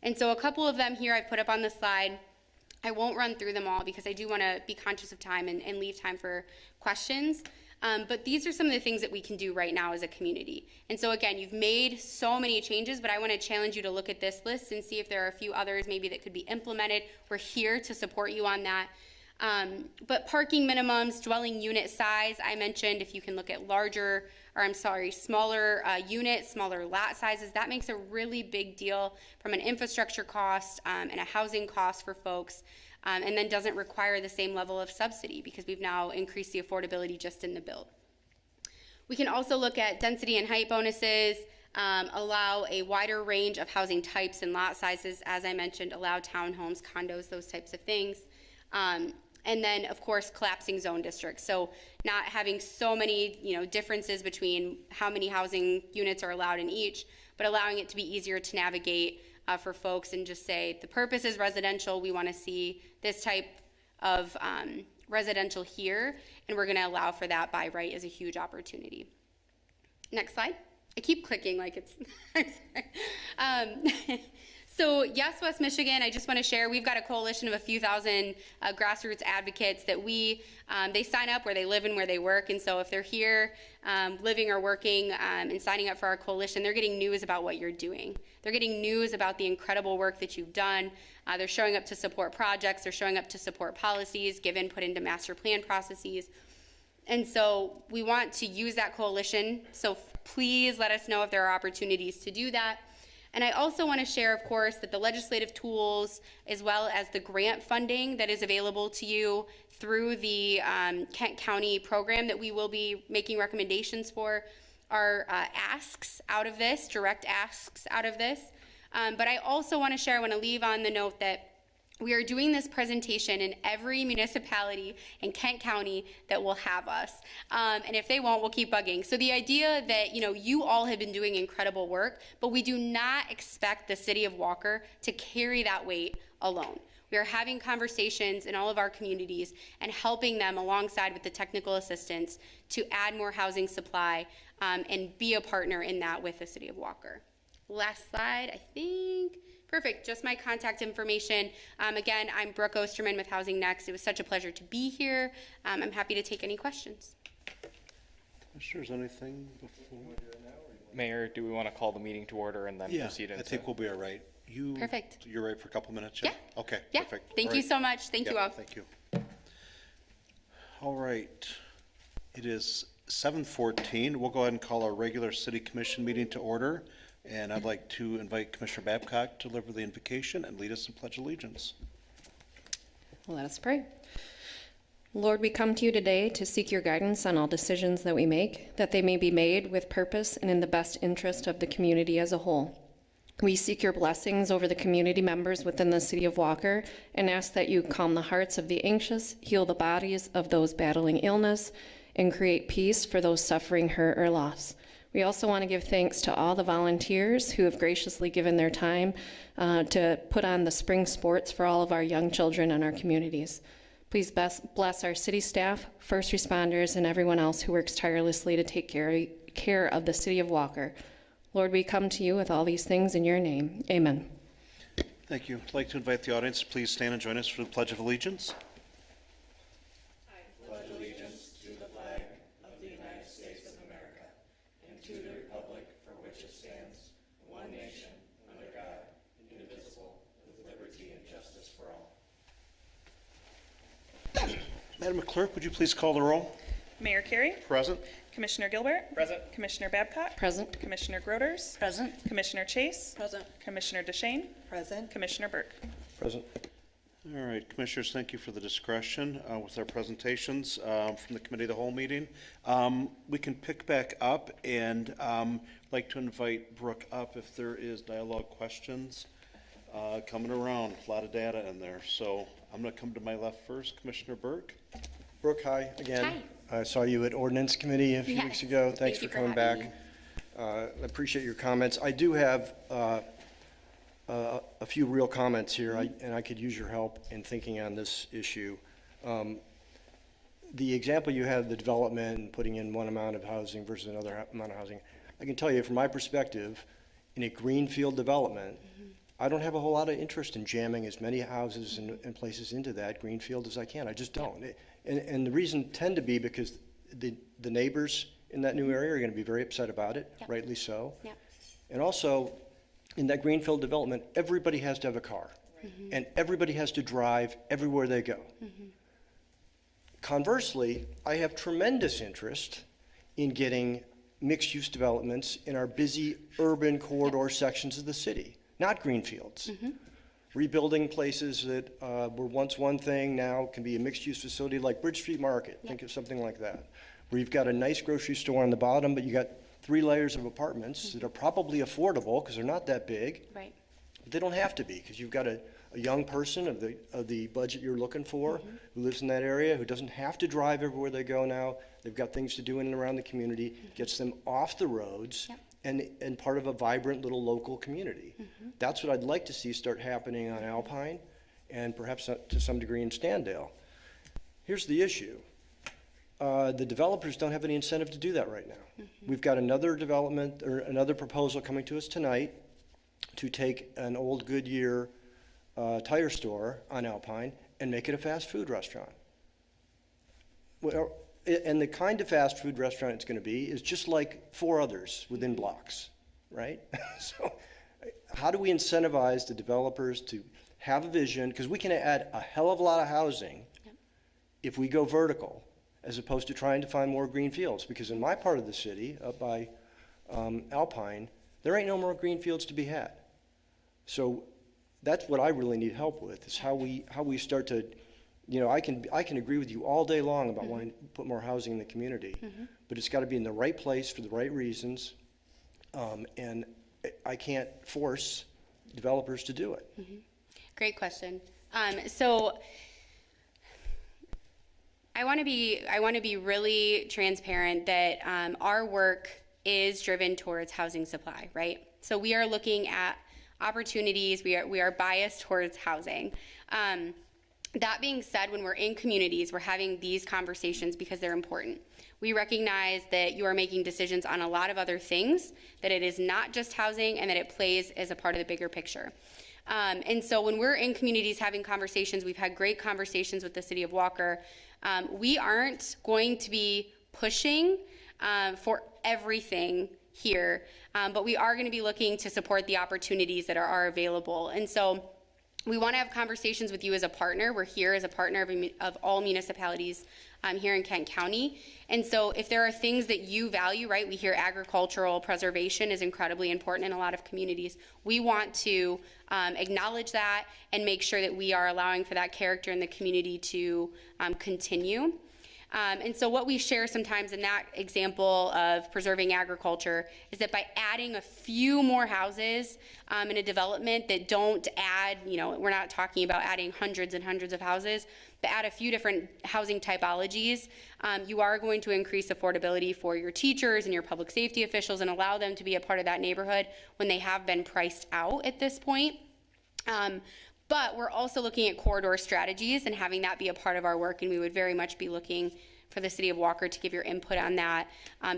And so a couple of them here I put up on the slide. I won't run through them all because I do want to be conscious of time and leave time for questions. But these are some of the things that we can do right now as a community. And so again, you've made so many changes, but I want to challenge you to look at this list and see if there are a few others maybe that could be implemented. We're here to support you on that. But parking minimums, dwelling unit size, I mentioned if you can look at smaller units, smaller lot sizes, that makes a really big deal from an infrastructure cost and a housing cost for folks, and then doesn't require the same level of subsidy because we've now increased the affordability just in the build. We can also look at density and height bonuses, allow a wider range of housing types and lot sizes, as I mentioned, allow townhomes, condos, those types of things. And then, of course, collapsing zone districts. So not having so many, differences between how many housing units are allowed in each, but allowing it to be easier to navigate for folks and just say, the purpose is residential. We want to see this type of residential here, and we're going to allow for that by right as a huge opportunity. Next slide. I keep clicking like it's, I'm sorry. So yes, West Michigan, I just want to share, we've got a coalition of a few thousand grassroots advocates that they sign up where they live and where they work. And so if they're here living or working and signing up for our coalition, they're getting news about what you're doing. They're getting news about the incredible work that you've done. They're showing up to support projects. They're showing up to support policies, give input into master plan processes. And so we want to use that coalition. So please let us know if there are opportunities to do that. And I also want to share, of course, that the legislative tools, as well as the grant funding that is available to you through the Kent County program that we will be making recommendations for, are asks out of this, direct asks out of this. But I also want to share, I want to leave on the note that we are doing this presentation in every municipality in Kent County that will have us. And if they won't, we'll keep bugging. So the idea that, you all have been doing incredible work, but we do not expect the city of Walker to carry that weight alone. We are having conversations in all of our communities and helping them alongside with the technical assistance to add more housing supply and be a partner in that with the city of Walker. Last slide, I think. Perfect, just my contact information. Again, I'm Brooke Osterman with Housing Next. It was such a pleasure to be here. I'm happy to take any questions. Commissioners, anything before? Mayor, do we want to call the meeting to order and then proceed into? I think we'll be all right. Perfect. You're right for a couple minutes? Yeah. Okay, Yeah. perfect. Thank All you right. so much. Thank you all. Thank you. All right. It is 7:14. We'll go ahead and call our regular city commission meeting to order. And I'd like to invite Commissioner Babcock to deliver the invocation and lead us in Pledge of Allegiance. Let us pray. Lord, we come to you today to seek your guidance on all decisions that we make, that they may be made with purpose and in the best interest of the community as a whole. We seek your blessings over the community members within the city of Walker and ask that you calm the hearts of the anxious, heal the bodies of those battling illness, and create peace for those suffering hurt or loss. We also want to give thanks to all the volunteers who have graciously given their time to put on the spring sports for all of our young children in our communities. Please bless our city staff, first responders, and everyone else who works tirelessly to take care of the city of Walker. Lord, we come to you with all these things in your name. Amen. Thank you. I'd like to invite the audience to please stand and join us for the Pledge of Allegiance. Madam Clerk, would you please call the roll? Mayor Carey, Present? Commissioner Gilbert, Present. Commissioner Babcock, Present. Commissioner Groders, Present. Commissioner Chase, Present. Commissioner DeShane, Present. Commissioner Burke. Present. All right, Commissioners, thank you for the discretion with our presentations from the Committee of the Whole meeting. We can pick back up, and I'd like to invite Brooke up if there is dialogue questions coming around. A lot of data in there. So I'm going to come to my left first. Commissioner Burke. Brooke, hi again. Hi. I saw you at Ordinance Committee a few Yes. weeks ago. Thank Thanks you for for coming having back. I appreciate your comments. I do have a few real comments here, and I could use your help in thinking on this issue. The example you had, the development and putting in one amount of housing versus another amount of housing, I can tell you from my perspective, in a greenfield development, I don't have a whole lot of interest in jamming as many houses and places into that greenfield as I can. I just don't. And the reason tend to be because the neighbors in that new area are going to be very upset about it, Yep. rightly so. Yep. And also, in that greenfield development, everybody has to have a car. And everybody has to drive everywhere they go. Conversely, I have tremendous interest in getting mixed-use developments in our busy urban corridor sections of the city, not greenfields. Rebuilding places that were once one thing now can be a mixed-use facility like Bridge Street Market. Think of something like that, where you've got a nice grocery store on the bottom, but you got 3 layers of apartments that are probably affordable because they're not that big. Right. But they don't have to be, because you've got a young person of the budget you're looking for who lives in that area, who doesn't have to drive everywhere they go now. They've got things to do in and around the community, gets them off the roads Yep. and part of a vibrant little local community. That's what I'd like to see start happening on Alpine and perhaps to some degree in Standale. Here's the issue. The developers don't have any incentive to do that right now. We've got another development or another proposal coming to us tonight to take an old Goodyear tire store on Alpine and make it a fast food restaurant. Well, and the kind of fast food restaurant it's going to be is just like 4 others within blocks, right? So how do we incentivize the developers to have a vision? Because we can add a hell of a lot of housing if we go vertical, as opposed to trying to find more green fields. Because in my part of the city, up by Alpine, there ain't no more green fields to be had. So that's what I really need help with, is how we start to, I can agree with you all day long about wanting to put more housing in the community, but it's got to be in the right place for the right reasons, and I can't force developers to do it. Great question. So I want to be really transparent that our work is driven towards housing supply, right? So we are looking at opportunities. We are biased towards housing. That being said, when we're in communities, we're having these conversations because they're important. We recognize that you are making decisions on a lot of other things, that it is not just housing, and that it plays as a part of the bigger picture. And so when we're in communities having conversations, we've had great conversations with the City of Walker. We aren't going to be pushing for everything here, but we are going to be looking to support the opportunities that are available. And so we want to have conversations with you as a partner. We're here as a partner of all municipalities here in Kent County. And so if there are things that you value, right, we hear agricultural preservation is incredibly important in a lot of communities. We want to acknowledge that and make sure that we are allowing for that character in the community to continue. And so what we share sometimes in that example of preserving agriculture is that by adding a few more houses in a development that don't add, we're not talking about adding hundreds and hundreds of houses, but add a few different housing typologies, you are going to increase affordability for your teachers and your public safety officials and allow them to be a part of that neighborhood when they have been priced out at this point. But we're also looking at corridor strategies and having that be a part of our work, and we would very much be looking for the City of Walker to give your input on that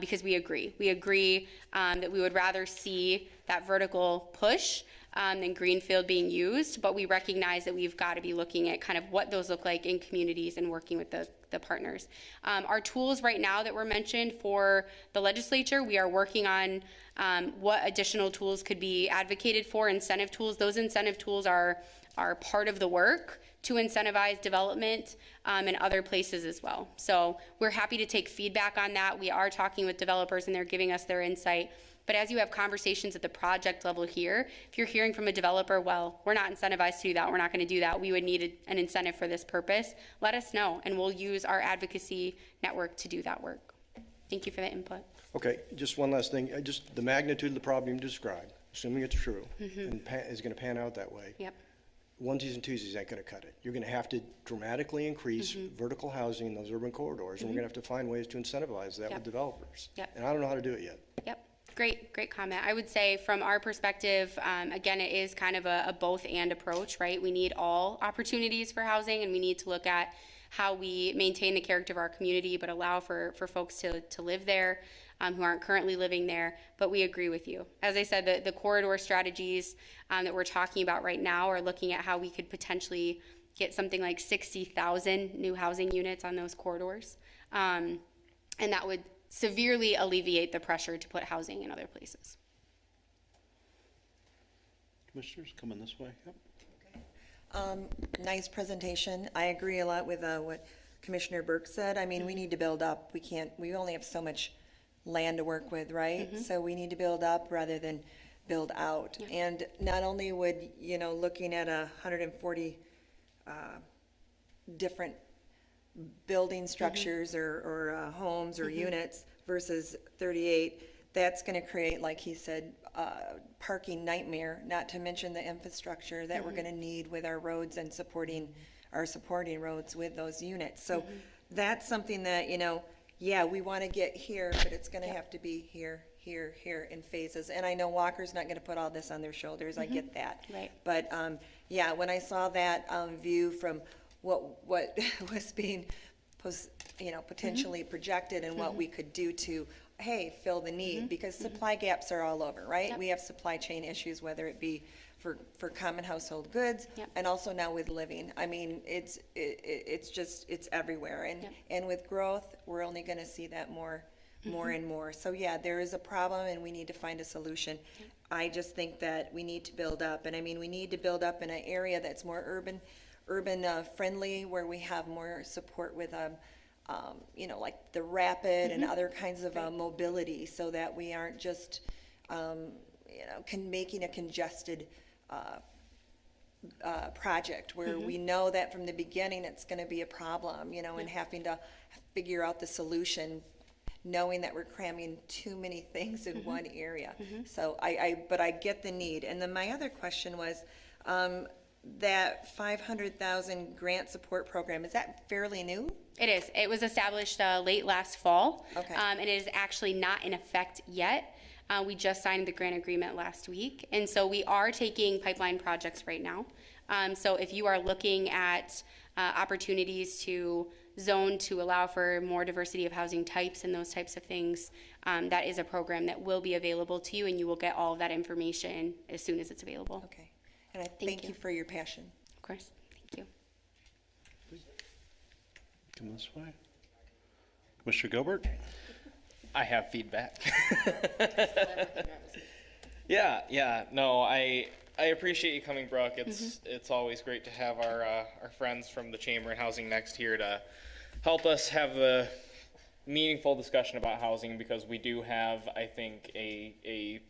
because we agree. We agree that we would rather see that vertical push than greenfield being used, but we recognize that we've got to be looking at kind of what those look like in communities and working with the partners. Our tools right now that were mentioned for the legislature, we are working on what additional tools could be advocated for, incentive tools. Those incentive tools are part of the work to incentivize development in other places as well. So we're happy to take feedback on that. We are talking with developers and they're giving us their insight. But as you have conversations at the project level here, if you're hearing from a developer, well, we're not incentivized to do that, we're not going to do that, we would need an incentive for this purpose, let us know and we'll use our advocacy network to do that work. Thank you for the input. Okay, just one last thing, just the magnitude of the problem you described, assuming it's true, and is gonna pan out that way. Yep. Onesies and twosies ain't gonna cut it. You're gonna have to dramatically increase vertical housing in those urban corridors, and we're gonna have to find ways to incentivize that Yep. with developers. Yep. And I don't know how to do it yet. Yep, great comment. I would say from our perspective, again, it is kind of a both and approach, right? We need all opportunities for housing and we need to look at how we maintain the character of our community but allow for folks to live there who aren't currently living there. But we agree with you. As I said, the corridor strategies that we're talking about right now are looking at how we could potentially get something like 60,000 new housing units on those corridors. And that would severely alleviate the pressure to put housing in other places. Commissioners, coming this way. Yep. Nice presentation. I agree a lot with what Commissioner Burke said. I mean, we need to build up. We only have so much land to work with, right? So we need to build up rather than build out. And not only would, looking at 140 different building structures or homes or units versus 38, that's going to create, like he said, parking nightmare, not to mention the infrastructure that we're going to need with our roads and supporting roads with those units. So that's something that, we want to get here, but it's going to have to be here in phases. And I know Walker's not going to put all this on their shoulders. I get that. Right. But when I saw that view from what was being potentially projected and what we could do to fill the need, because supply gaps are all over, right? Yep. We have supply chain issues, whether it be for common household goods Yep. and also now with living. I mean, it's everywhere, and with growth, we're only going to see that more and more. So there is a problem and we need to find a solution. I just think that we need to build up, and I mean, we need to build up in an area that's more urban friendly, where we have more support with like the rapid and other kinds of mobility, so that we aren't just making a congested project where we know that from the beginning it's going to be a problem, and having to figure out the solution, knowing that we're cramming too many things in one area. So but I get the need. And then my other question was, that 500,000 grant support program, is that fairly new? It is. It was established late last fall. Okay. And it is actually not in effect yet. We just signed the grant agreement last week. And so we are taking pipeline projects right now. So if you are looking at opportunities to zone to allow for more diversity of housing types and those types of things, that is a program that will be available to you, and you will get all of that information as soon as it's available. Okay. And I thank you for your passion. Of course. Thank you. Come this way. Commissioner Gilbert? I have feedback. No, I appreciate you coming, Brooke. It's always great to have our friends from the Chamber and Housing Next here to help us have a meaningful discussion about housing, because we do have, I think, a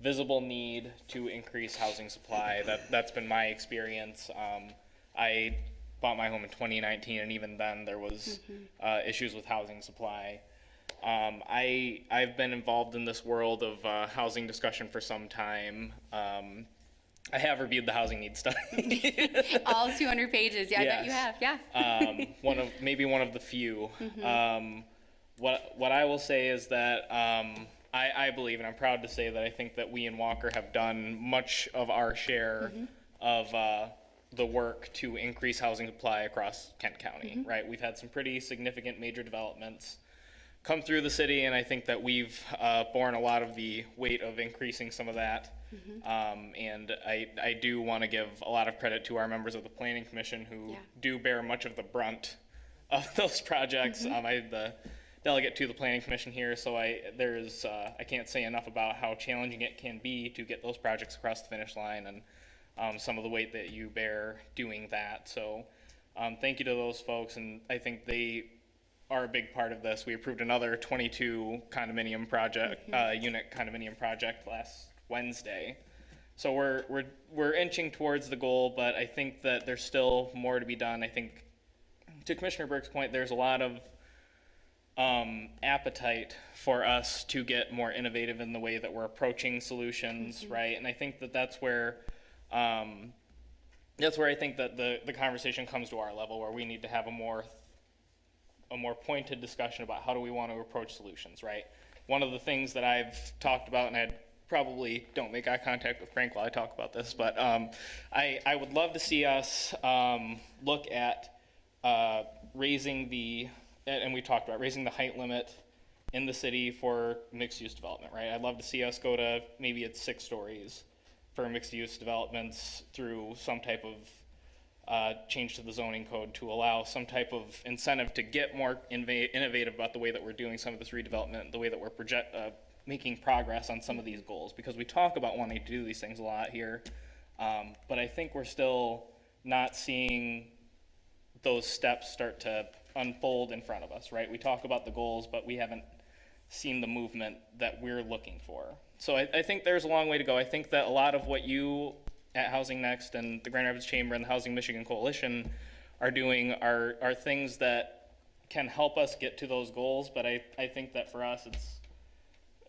visible need to increase housing supply. That's been my experience. I bought my home in 2019, and even then there was issues with housing supply. I've been involved in this world of housing discussion for some time. I have reviewed the housing needs study. All 200 pages. Yeah, I bet you have. Yeah. One of the few. What I will say is that I believe, and I'm proud to say that I think that we in Walker have done much of our share of the work to increase housing supply across Kent County, right? We've had some pretty significant major developments come through the city, and I think that we've borne a lot of the weight of increasing some of that. And I do want to give a lot of credit to our members of the Planning Commission who do bear much of the brunt of those projects. I had the delegate to the planning commission here, so I can't say enough about how challenging it can be to get those projects across the finish line, and some of the weight that you bear doing that. So thank you to those folks, and I think they are a big part of this. We approved another 22 condominium project, unit condominium project last Wednesday. So we're inching towards the goal, but I think that there's still more to be done. I think, to Commissioner Burke's point, there's a lot of appetite for us to get more innovative in the way that we're approaching solutions, right? And I think that that's where I think that the conversation comes to our level, where we need to have a more pointed discussion about how do we want to approach solutions, right? One of the things that I've talked about, and I probably don't make eye contact with Frank while I talk about this, but I would love to see us look at raising and we talked about raising the height limit in the city for mixed-use development, right? I'd love to see us go to, maybe it's 6 stories for mixed-use developments through some type of change to the zoning code to allow some type of incentive to get more innovative about the way that we're doing some of this redevelopment, the way that we're making progress on some of these goals, because we talk about wanting to do these things a lot here, but I think we're still not seeing those steps start to unfold in front of us, right? We talk about the goals, but we haven't seen the movement that we're looking for. So I think there's a long way to go. I think that a lot of what you at Housing Next and the Grand Rapids Chamber and the Housing Michigan Coalition are doing are things that can help us get to those goals, but I think that for us,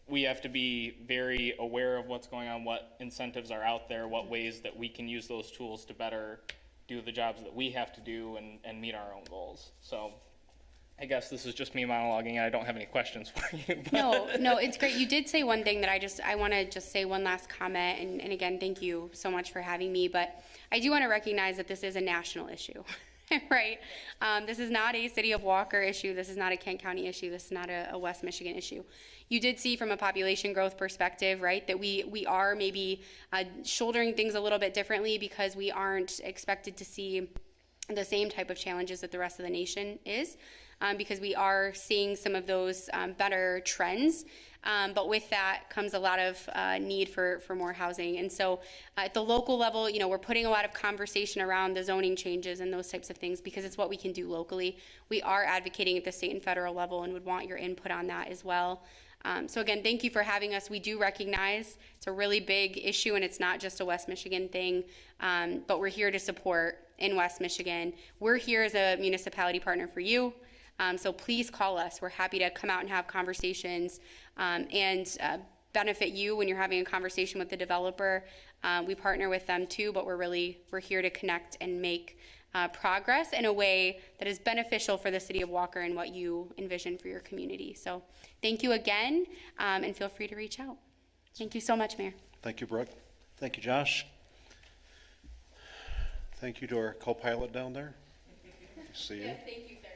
we have to be very aware of what's going on, what incentives are out there, what ways that we can use those tools to better do the jobs that we have to do and meet our own goals. So I guess this is just me monologuing, and I don't have any questions for you. No, it's great. You did say one thing that I want to just say one last comment, and again, thank you so much for having me, but I do want to recognize that this is a national issue. Right? This is not a City of Walker issue. This is not a Kent County issue. This is not a West Michigan issue. You did see from a population growth perspective, right, that we are maybe shouldering things a little bit differently because we aren't expected to see the same type of challenges that the rest of the nation is, because we are seeing some of those better trends. But with that comes a lot of need for more housing. And so at the local level, we're putting a lot of conversation around the zoning changes and those types of things because it's what we can do locally. We are advocating at the state and federal level and would want your input on that as well. So again, thank you for having us. We do recognize it's a really big issue and it's not just a West Michigan thing, but we're here to support in West Michigan. We're here as a municipality partner for you. So please call us. We're happy to come out and have conversations and benefit you when you're having a conversation with the developer. We partner with them too, but we're here to connect and make progress in a way that is beneficial for the City of Walker and what you envision for your community. So thank you again, and feel free to reach out. Thank you so much, Mayor. Thank you, Brooke. Thank you, Josh. Thank you to our co-pilot down there. See you. Yes, thank you, sir.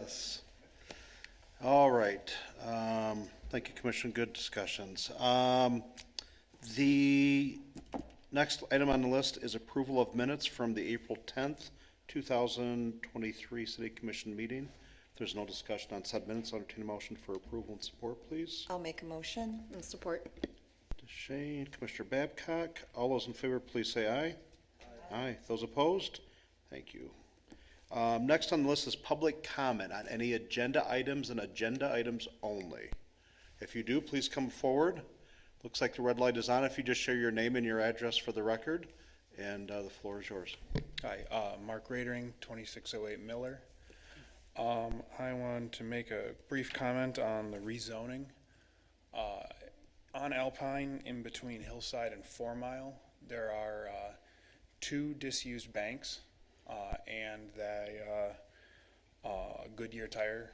Yes. All right. Thank you, Commission. Good discussions. The next item on the list is approval of minutes from the April 10th, 2023 City Commission meeting. If there's no discussion on said minutes, I'll entertain a motion for approval and support, please. I'll make a motion. And support. DeShane, Commissioner Babcock. All those in favor, please say aye. Aye. Those opposed? Thank you. Next on the list is public comment on any agenda items and agenda items only. If you do, please come forward. Looks like the red light is on. If you just share your name and your address for the record, and the floor is yours. Hi, Mark Radering, 2608 Miller. I want to make a brief comment on the rezoning. On Alpine, in between Hillside and 4 Mile, there are 2 disused banks and the Goodyear tire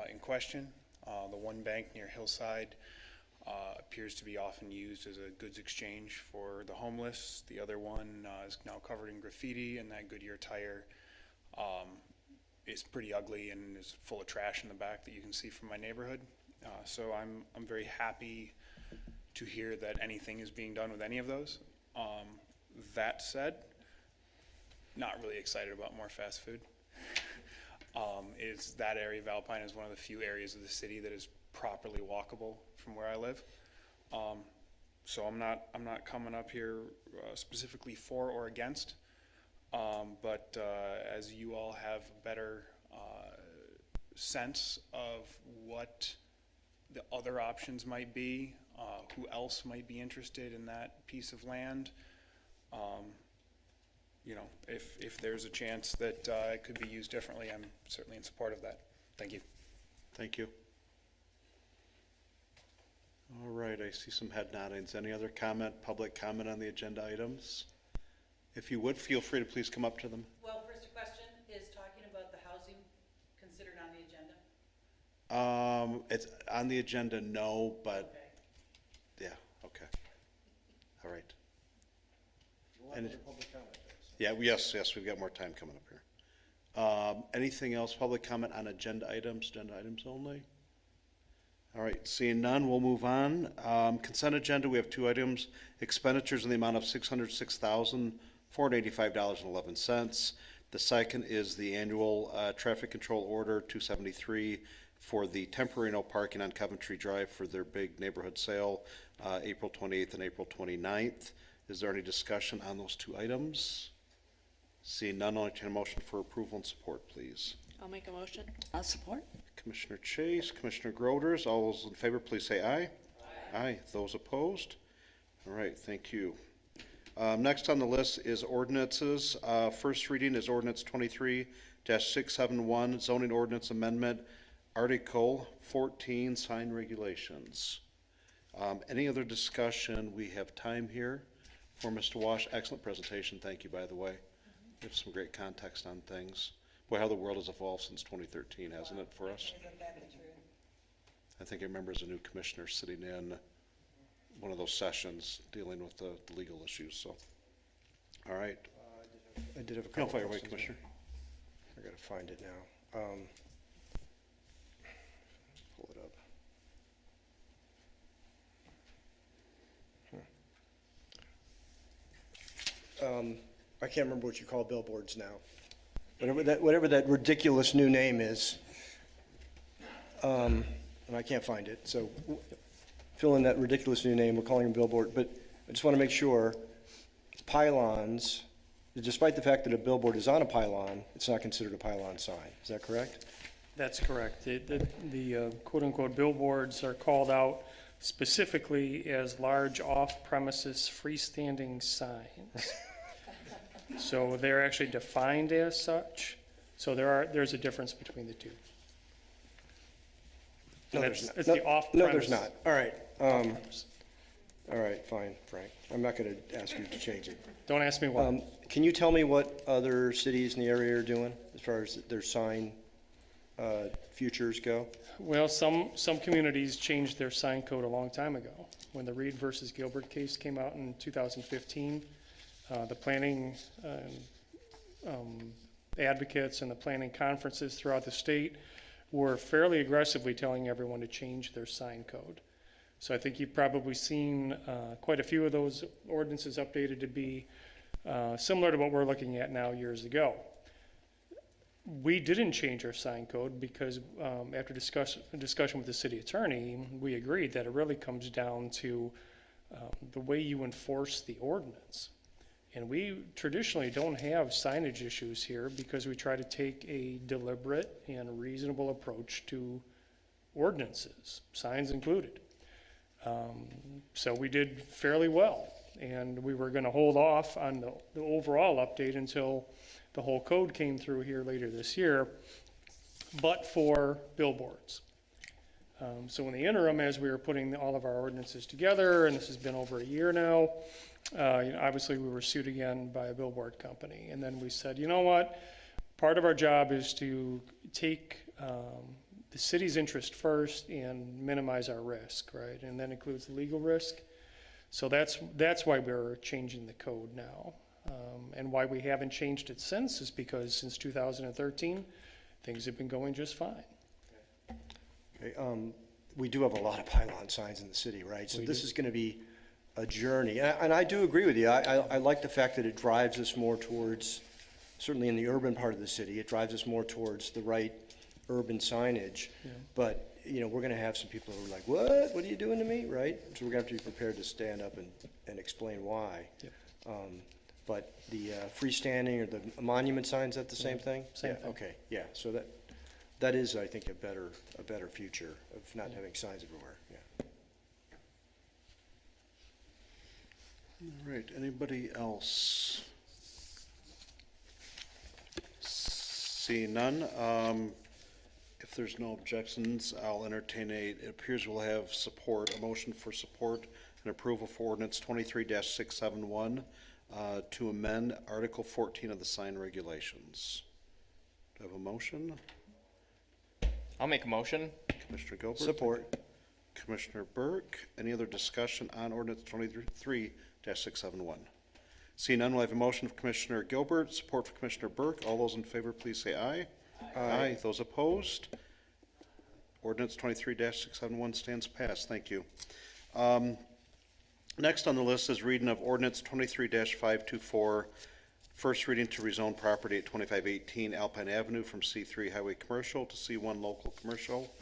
in question. The one bank near Hillside appears to be often used as a goods exchange for the homeless. The other one is now covered in graffiti, and that Goodyear tire is pretty ugly and is full of trash in the back that you can see from my neighborhood. So I'm very happy to hear that anything is being done with any of those. That said, not really excited about more fast food. is that area of Alpine is one of the few areas of the city that is properly walkable from where I live. So I'm not coming up here specifically for or against, but as you all have a better sense of what the other options might be, who else might be interested in that piece of land, you know, if there's a chance that it could be used differently, I'm certainly in support of that. Thank you. Thank you. All right, I see some head noddings. Any other comment, public comment on the agenda items? If you would, feel free to please come up to them. Well, first question, is talking about the housing considered on the agenda? It's on the agenda, no, but, Okay. yeah, okay. All right. We'll have other public comment. Yeah, yes, we've got more time coming up here. Anything else, public comment on agenda items only? All right, seeing none, we'll move on. Consent agenda, we have two items. Expenditures in the amount of $606,485.11. The second is the annual traffic control order 273 for the temporary no parking on Coventry Drive for their big neighborhood sale, April 28th and April 29th. Is there any discussion on those two items? Seeing none, I'll entertain a motion for approval and support, please. I'll make a motion. I'll support. Commissioner Chase, Commissioner Groders, all those in favor, please say aye. Aye. Those opposed? All right, thank you. Next on the list is ordinances. First reading is ordinance 23-671, zoning ordinance amendment, Article 14, sign regulations. Any other discussion? We have time here for Mr. Wash. Excellent presentation. Thank you, by the way. We have some great context on things. Boy, how the world has evolved since 2013, hasn't it, for us? Isn't that the truth? I think I remember as a new commissioner sitting in one of those sessions dealing with the legal issues, so. All right. I did have a No, couple fire away, questions. Commissioner. I gotta find it now. Pull it up. I can't remember what you call billboards now. Whatever that ridiculous new name is. And I can't find it, so fill in that ridiculous new name, we're calling them billboard, but I just want to make sure pylons, despite the fact that a billboard is on a pylon, it's not considered a pylon sign, is that correct? That's correct. The quote-unquote billboards are called out specifically as large off-premises freestanding signs. So they're actually defined as such. So there's a difference between the two. No, And there's not. It's No, the off-premise. No, there's not, all right, Off-premise. all right, fine, Frank, I'm not going to ask you to change it. Don't ask me why. Can you tell me what other cities in the area are doing as far as their sign futures go? Well, some communities changed their sign code a long time ago. When the Reed versus Gilbert case came out in 2015, the planning advocates and the planning conferences throughout the state were fairly aggressively telling everyone to change their sign code. So I think you've probably seen quite a few of those ordinances updated to be similar to what we're looking at now years ago. We didn't change our sign code because after discussion with the city attorney, we agreed that it really comes down to the way you enforce the ordinance. And we traditionally don't have signage issues here because we try to take a deliberate and reasonable approach to ordinances, signs included. So we did fairly well, and we were going to hold off on the overall update until the whole code came through here later this year, but for billboards. So in the interim, as we were putting all of our ordinances together, and this has been over a year now, obviously we were sued again by a billboard company. And then we said, you know what? Part of our job is to take the city's interest first and minimize our risk, right? And that includes the legal risk. So that's why we're changing the code now. And why we haven't changed it since is because since 2013, things have been going just fine. Okay, we do have a lot of pylon signs in the city, right? So this is going to be a journey. And I do agree with you. I like the fact that it drives us more towards certainly in the urban part of the city. It drives us more towards the right urban signage. But, you know, we're gonna have some people who are like, what are you doing to me, right? So we're gonna have to be prepared to stand up and explain why. But the freestanding or the monument signs, is that the same thing? Same Yeah, thing. okay, yeah, so that is, I think, a better future of not having signs everywhere, yeah. All right, anybody else? Seeing none, if there's no objections, I'll entertain it appears we'll have a motion for support and approval for ordinance 23-671 to amend Article 14 of the sign regulations. Do I have a motion? I'll make a motion. Commissioner Gilbert? Support. Commissioner Burke, any other discussion on ordinance 23-671? Seeing none, we'll have a motion of Commissioner Gilbert, support for Commissioner Burke. All those in favor, please say aye. Aye. Those opposed? Ordinance 23-671 stands passed. Thank you. Next on the list is reading of ordinance 23-524, first reading to rezone property at 2518 Alpine Avenue from C3 Highway Commercial to C1 Local Commercial.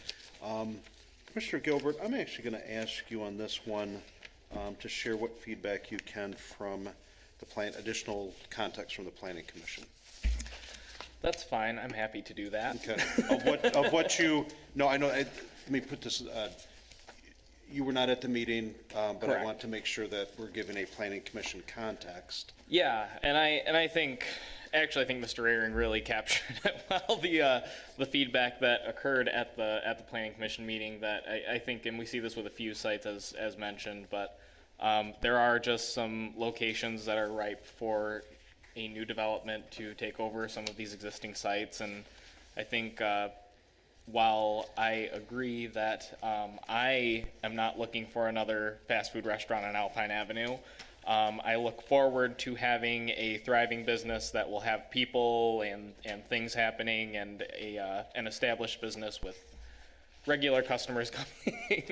Commissioner Gilbert, I'm actually going to ask you on this one to share what feedback you can from the additional context from the Planning Commission. That's fine. I'm happy to do that. Okay. Of what you, no, I know, let me put this, you were not at the meeting, but I Correct. want to make sure that we're giving a Planning Commission context. Yeah, and I think Mr. Ayring really captured it well, the feedback that occurred at the Planning Commission meeting, that I think, and we see this with a few sites as mentioned, but there are just some locations that are ripe for a new development to take over some of these existing sites, and I think while I agree that I am not looking for another fast food restaurant on Alpine Avenue, I look forward to having a thriving business that will have people and things happening, and an established business with regular customers coming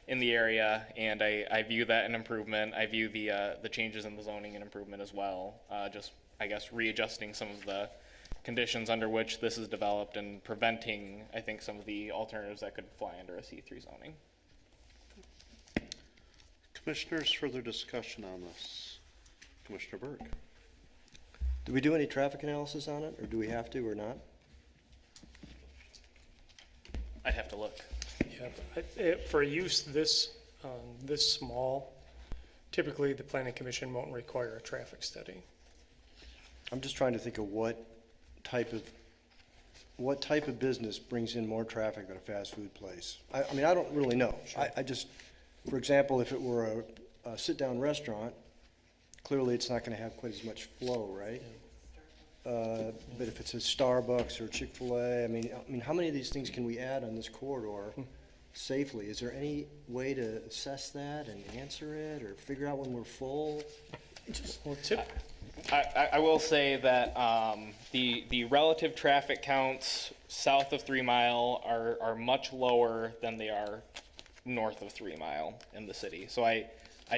in the area, and I view that an improvement. I view the changes in the zoning an improvement as well. Just, I guess, readjusting some of the conditions under which this is developed and preventing, I think, some of the alternatives that could fly under a C3 zoning. Commissioners, further discussion on this? Commissioner Burke? Do we do any traffic analysis on it, or do we have to, or not? I'd have to look. Yeah, but for use this small, typically the Planning Commission won't require a traffic study. I'm just trying to think of what type of business brings in more traffic than a fast food place. I mean, I don't really know. I just, for example, if it were a sit-down restaurant, clearly it's not gonna have quite as much flow, right? But if it's a Starbucks or Chick-fil-A, I mean, how many of these things can we add on this corridor safely? Is there any way to assess that and answer it, or figure out when we're full? Well, I will say that the relative traffic counts south of 3 Mile are much lower than they are north of 3 Mile in the city. So I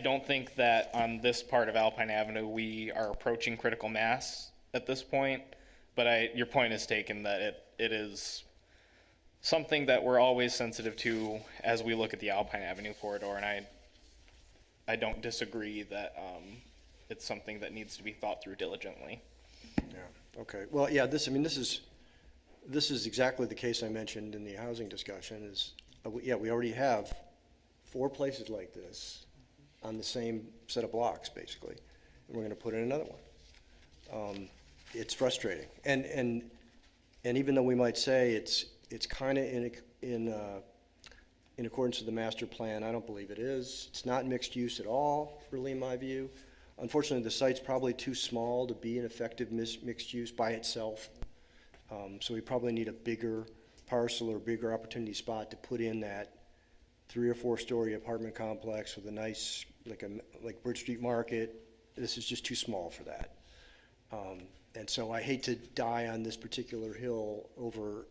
don't think that on this part of Alpine Avenue we are approaching critical mass at this point, but your point is taken that it is something that we're always sensitive to as we look at the Alpine Avenue corridor, and I don't disagree that it's something that needs to be thought through diligently. Yeah, okay. Well, yeah, this is exactly the case I mentioned in the housing discussion is, yeah, we already have 4 places like this on the same set of blocks, basically, and we're gonna put in another one. It's frustrating, and even though we might say it's kind of in accordance with the master plan, I don't believe it is. It's not mixed use at all, really, in my view. Unfortunately, the site's probably too small to be an effective mixed use by itself. So we probably need a bigger parcel or bigger opportunity spot to put in that 3 or 4 story apartment complex with a nice, like Bridge Street Market. This is just too small for that. And so I hate to die on this particular hill over,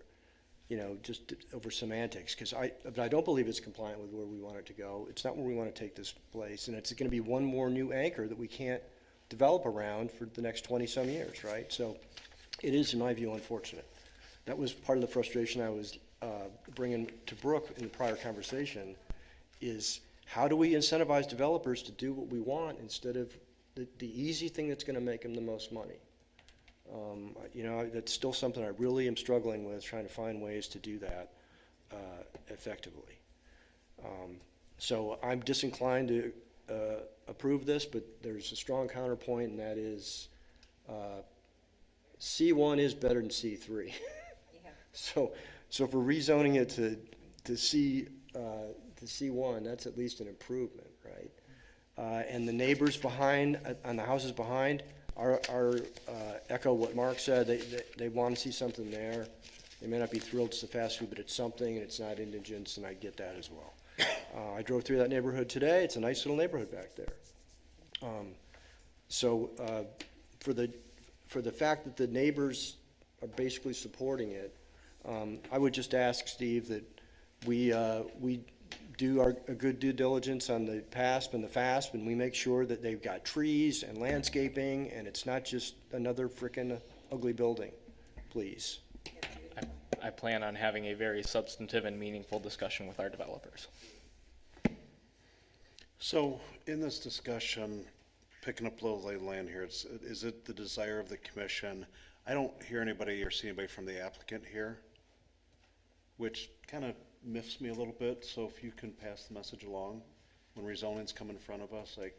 just over semantics, but I don't believe it's compliant with where we want it to go. It's not where we want to take this place, and it's going to be one more new anchor that we can't develop around for the next 20-some years, right? So it is, in my view, unfortunate. That was part of the frustration I was bringing to Brooke in the prior conversation, is how do we incentivize developers to do what we want instead of the easy thing that's going to make them the most money? You know, that's still something I really am struggling with, trying to find ways to do that effectively. So I'm disinclined to approve this, but there's a strong counterpoint, and that is C1 is better than C3. So if we're rezoning it to C1, that's at least an improvement, right? And the neighbors behind, on the houses behind, are echo what Mark said. They want to see something there. They may not be thrilled it's the fast food, but it's something, and it's not indigents, and I get that as well. I drove through that neighborhood today. It's a nice little neighborhood back there. So for the fact that the neighbors are basically supporting it, I would just ask Steve that we do a good due diligence on the PASP and the FASP, and we make sure that they've got trees and landscaping, and it's not just another frickin' ugly building, please. I plan on having a very substantive and meaningful discussion with our developers. So in this discussion, picking up a little lay of land here, is it the desire of the commission? I don't hear anybody or see anybody from the applicant here, which kind of miffs me a little bit. So if you can pass the message along when rezonings come in front of us, like,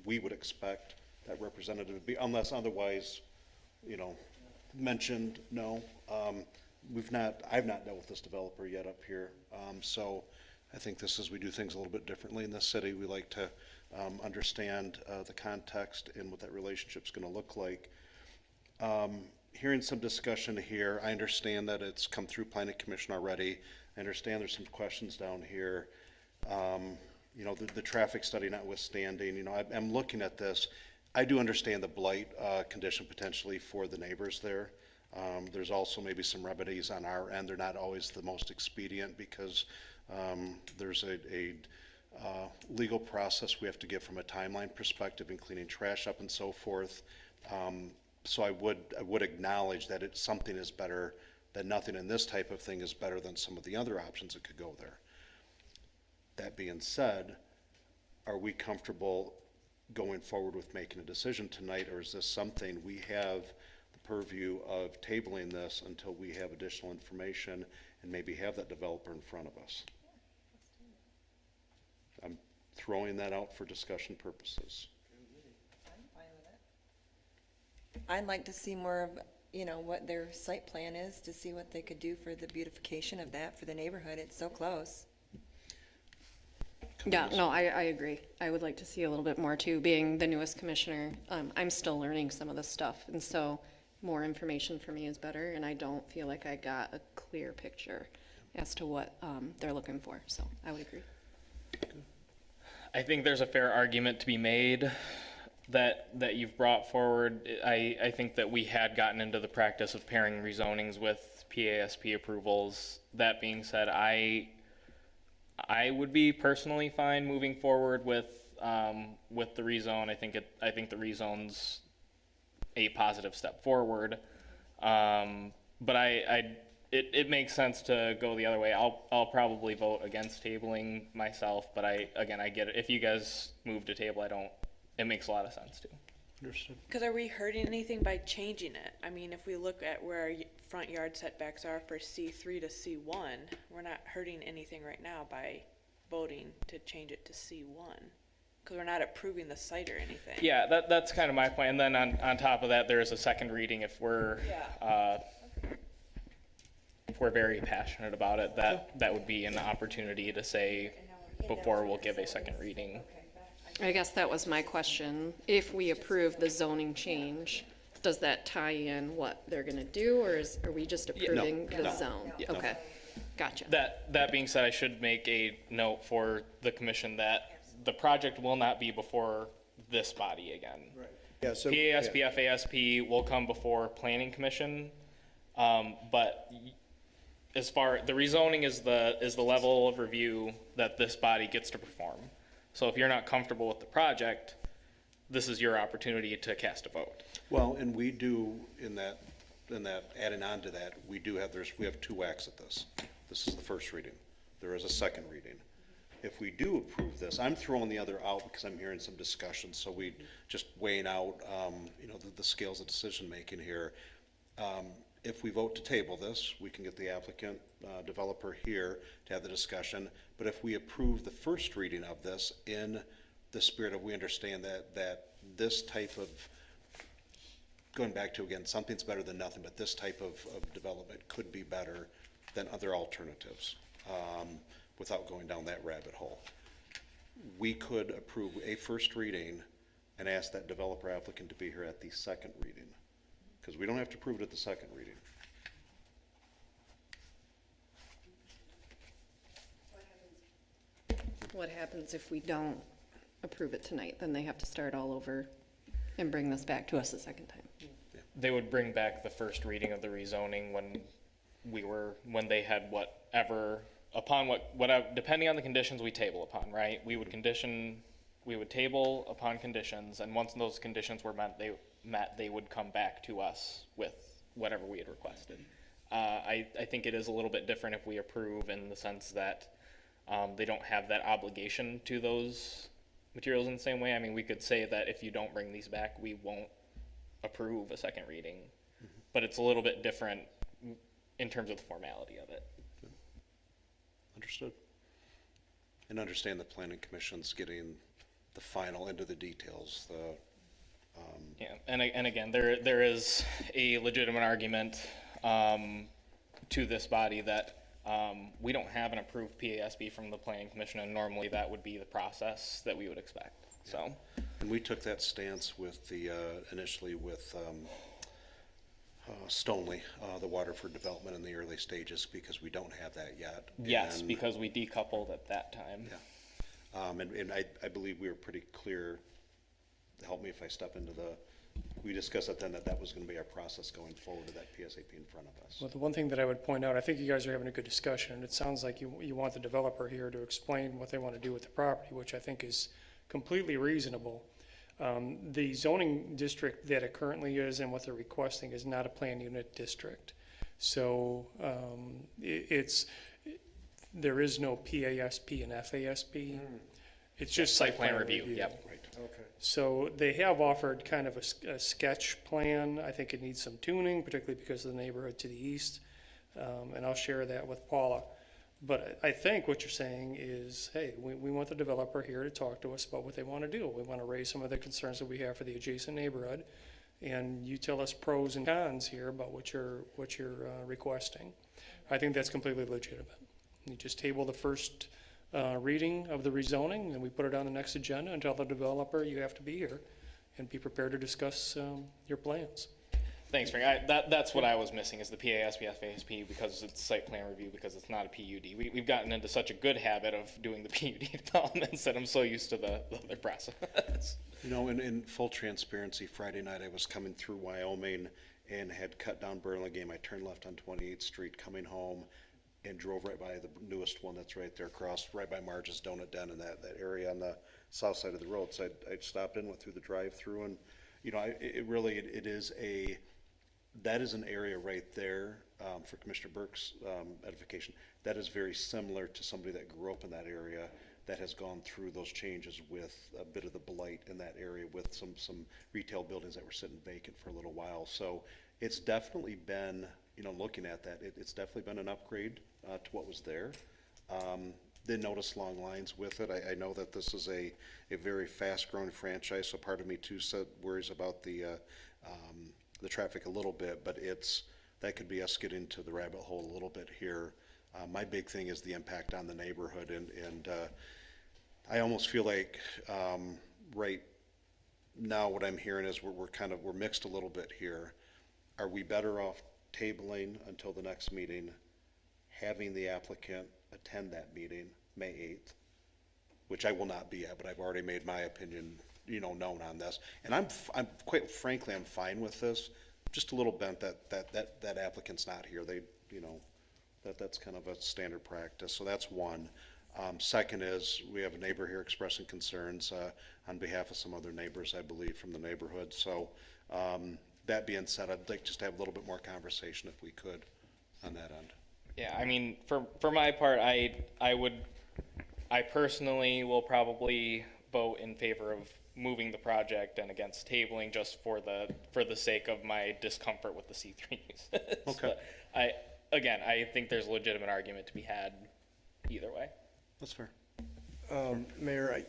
we would expect that representative to be, unless otherwise, you know, mentioned, no. I've not dealt with this developer yet up here. So I think we do things a little bit differently in this city. We like to understand the context and what that relationship's going to look like. Hearing some discussion here, I understand that it's come through Planning Commission already. I understand there's some questions down here. You know, the traffic study notwithstanding, you know, I'm looking at this. I do understand the blight condition potentially for the neighbors there. There's also maybe some remedies on our end. They're not always the most expedient because there's a legal process we have to get from a timeline perspective in cleaning trash up and so forth. So I would acknowledge that something is better, that nothing in this type of thing is better than some of the other options that could go there. That being said, are we comfortable going forward with making a decision tonight, or is this something we have the purview of tabling this until we have additional information and maybe have that developer in front of us? I'm throwing that out for discussion purposes. I'd like to see more of, you know, what their site plan is, to see what they could do for the beautification of that for the neighborhood. It's so close. Yeah, no, I agree. I would like to see a little bit more too, being the newest commissioner. I'm still learning some of this stuff, and so more information for me is better, and I don't feel like I got a clear picture as to what they're looking for, so I would agree. I think there's a fair argument to be made that you've brought forward. I think that we had gotten into the practice of pairing rezonings with PASP approvals. That being said, I would be personally fine moving forward with the rezone. I think the rezone's a positive step forward. But it makes sense to go the other way. I'll probably vote against tabling myself, but I get it. If you guys move to table, it makes a lot of sense too. Understood. Because are we hurting anything by changing it? I mean, if we look at where our front yard setbacks are for C3 to C1, we're not hurting anything right now by voting to change it to C1. Because we're not approving the site or anything. Yeah, that's kind of my point. And then on top of that, there is a second reading if we're very passionate about it. That would be an opportunity to say before we'll give a second reading. I guess that was my question. If we approve the zoning change, does that tie in what they're gonna do, or are we just approving the zone? Yeah, no. Okay, gotcha. That being said, I should make a note for the commission that the project will not be before this body again. Right. Yeah, so, PASP, yeah. FASP will come before Planning Commission, but as far, the rezoning is the level of review that this body gets to perform. So if you're not comfortable with the project, this is your opportunity to cast a vote. Well, and we do, in that, adding on to that, we have two whacks at this. This is the first reading. There is a second reading. If we do approve this, I'm throwing the other out because I'm hearing some discussion, so we just weighing out, the scales of decision-making here. If we vote to table this, we can get the applicant, developer here to have the discussion. But if we approve the first reading of this in the spirit of, we understand that this type of, going back to, again, something's better than nothing, but this type of development could be better than other alternatives, without going down that rabbit hole. We could approve a first reading and ask that developer applicant to be here at the second reading, because we don't have to approve it at the second reading. What happens if we don't approve it tonight? Then they have to start all over and bring this back to us a second time. They would bring back the first reading of the rezoning when they had whatever, depending on the conditions we table upon, right? We would table upon conditions, and once those conditions were met, they would come back to us with whatever we had requested. I think it is a little bit different if we approve, in the sense that they don't have that obligation to those materials in the same way. I mean, we could say that if you don't bring these back, we won't approve a second reading, but it's a little bit different in terms of the formality of it. Understood. And understand the planning commission's getting the final into the details, Yeah, and again, there is a legitimate argument to this body that we don't have an approved PASB from the planning commission, and normally that would be the process that we would expect. So, and we took that stance with initially with Stoneley, the Waterford development in the early stages, because we don't have that yet. yes, And, because we decoupled at that time. yeah. And I believe we were pretty clear, help me if I step into we discussed it then that was going to be our process going forward to that PSAP in front of us. Well, the one thing that I would point out, I think you guys are having a good discussion, and it sounds like you want the developer here to explain what they want to do with the property, which I think is completely reasonable. The zoning district that it currently is and what they're requesting is not a planned unit district. So there is no PASP and FASP. It's just site plan review. Yep. Right. Okay. So they have offered kind of a sketch plan. I think it needs some tuning, particularly because of the neighborhood to the east. And I'll share that with Paula. But I think what you're saying is, hey, we want the developer here to talk to us about what they want to do. We want to raise some of the concerns that we have for the adjacent neighborhood. And you tell us pros and cons here about what you're requesting. I think that's completely legitimate. You just table the first reading of the rezoning, and we put it on the next agenda and tell the developer you have to be here and be prepared to discuss your plans. Thanks, Frank. That's what I was missing, is the PASP, FASP, because it's site plan review, because it's not a PUD. We've gotten into such a good habit of doing the PUD developments that I'm so used to the other process. In full transparency, Friday night I was coming through Wyoming and had cut down Burlingame. I turned left on 28th Street coming home and drove right by the newest one that's right there, across right by Marge's Donut Den, in that area on the south side of the road. So I stopped in, went through the drive-through, and that is an area right there, for Commissioner Burke's edification, that is very similar to somebody that grew up in that area that has gone through those changes with a bit of the blight in that area, with some retail buildings that were sitting vacant for a little while. So it's definitely been, looking at that, it's definitely been an upgrade to what was there. Didn't notice long lines with it. I know that this is a very fast-growing franchise, so part of me too worries about the traffic a little bit, but that could be us getting to the rabbit hole a little bit here. My big thing is the impact on the neighborhood, and I almost feel like right now what I'm hearing is we're mixed a little bit here. Are we better off tabling until the next meeting, having the applicant attend that meeting, May 8th, which I will not be at, but I've already made my opinion, known on this. And I'm quite frankly, I'm fine with this. Just a little bent that applicant's not here. That's kind of a standard practice. So that's one. Second is, we have a neighbor here expressing concerns on behalf of some other neighbors, I believe, from the neighborhood. So that being said, I'd like just to have a little bit more conversation if we could on that end. Yeah, I mean, for my part, I personally will probably vote in favor of moving the project and against tabling just for the sake of my discomfort with the C3 use. Okay. I think there's a legitimate argument to be had either way. That's fair. Mayor,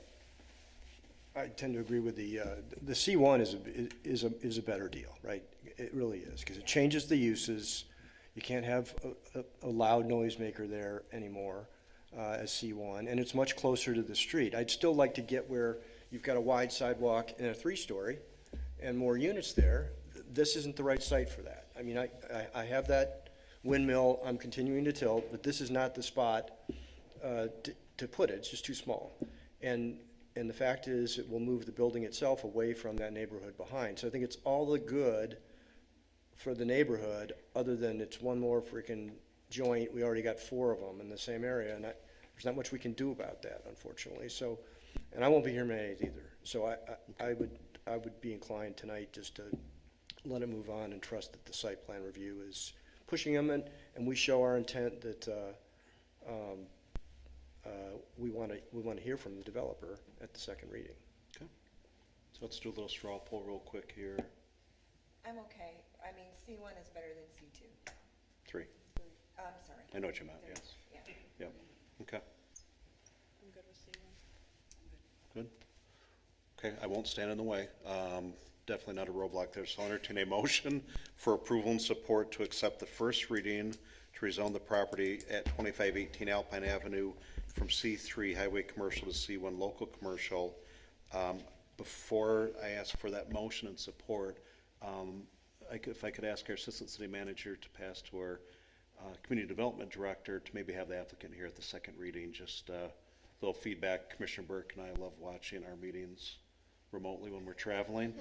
I tend to agree with the C1 is a better deal, right? It really is, because it changes the uses. You can't have a loud noisemaker there anymore as C1, and it's much closer to the street. I'd still like to get where you've got a wide sidewalk and a 3-story and more units there. This isn't the right site for that. I mean, I have that windmill I'm continuing to tilt, but this is not the spot to put it. It's just too small. And the fact is, it will move the building itself away from that neighborhood behind. So I think it's all the good for the neighborhood, other than it's one more freaking joint. We already got 4 of them in the same area, and there's not much we can do about that, unfortunately. So, and I won't be here May 8th either. So I would be inclined tonight just to let it move on and trust that the site plan review is pushing them, and we show our intent that we want to hear from the developer at the second reading. Okay. So let's do a little straw poll real quick here. I'm okay. I mean, C1 is better than C2. 3. I'm sorry. I know what you meant, yes. Yeah. Yep. Okay. I'm good with C1. Good. Okay, I won't stand in the way. Definitely not a roadblock there. So I'll entertain a motion for approval and support to accept the first reading to rezone the property at 2518 Alpine Avenue from C3 Highway Commercial to C1 Local Commercial. Before I ask for that motion and support, if I could ask our Assistant City Manager to pass to our Community Development Director to maybe have the applicant here at the second reading. Just a little feedback. Commissioner Burke and I love watching our meetings remotely when we're traveling.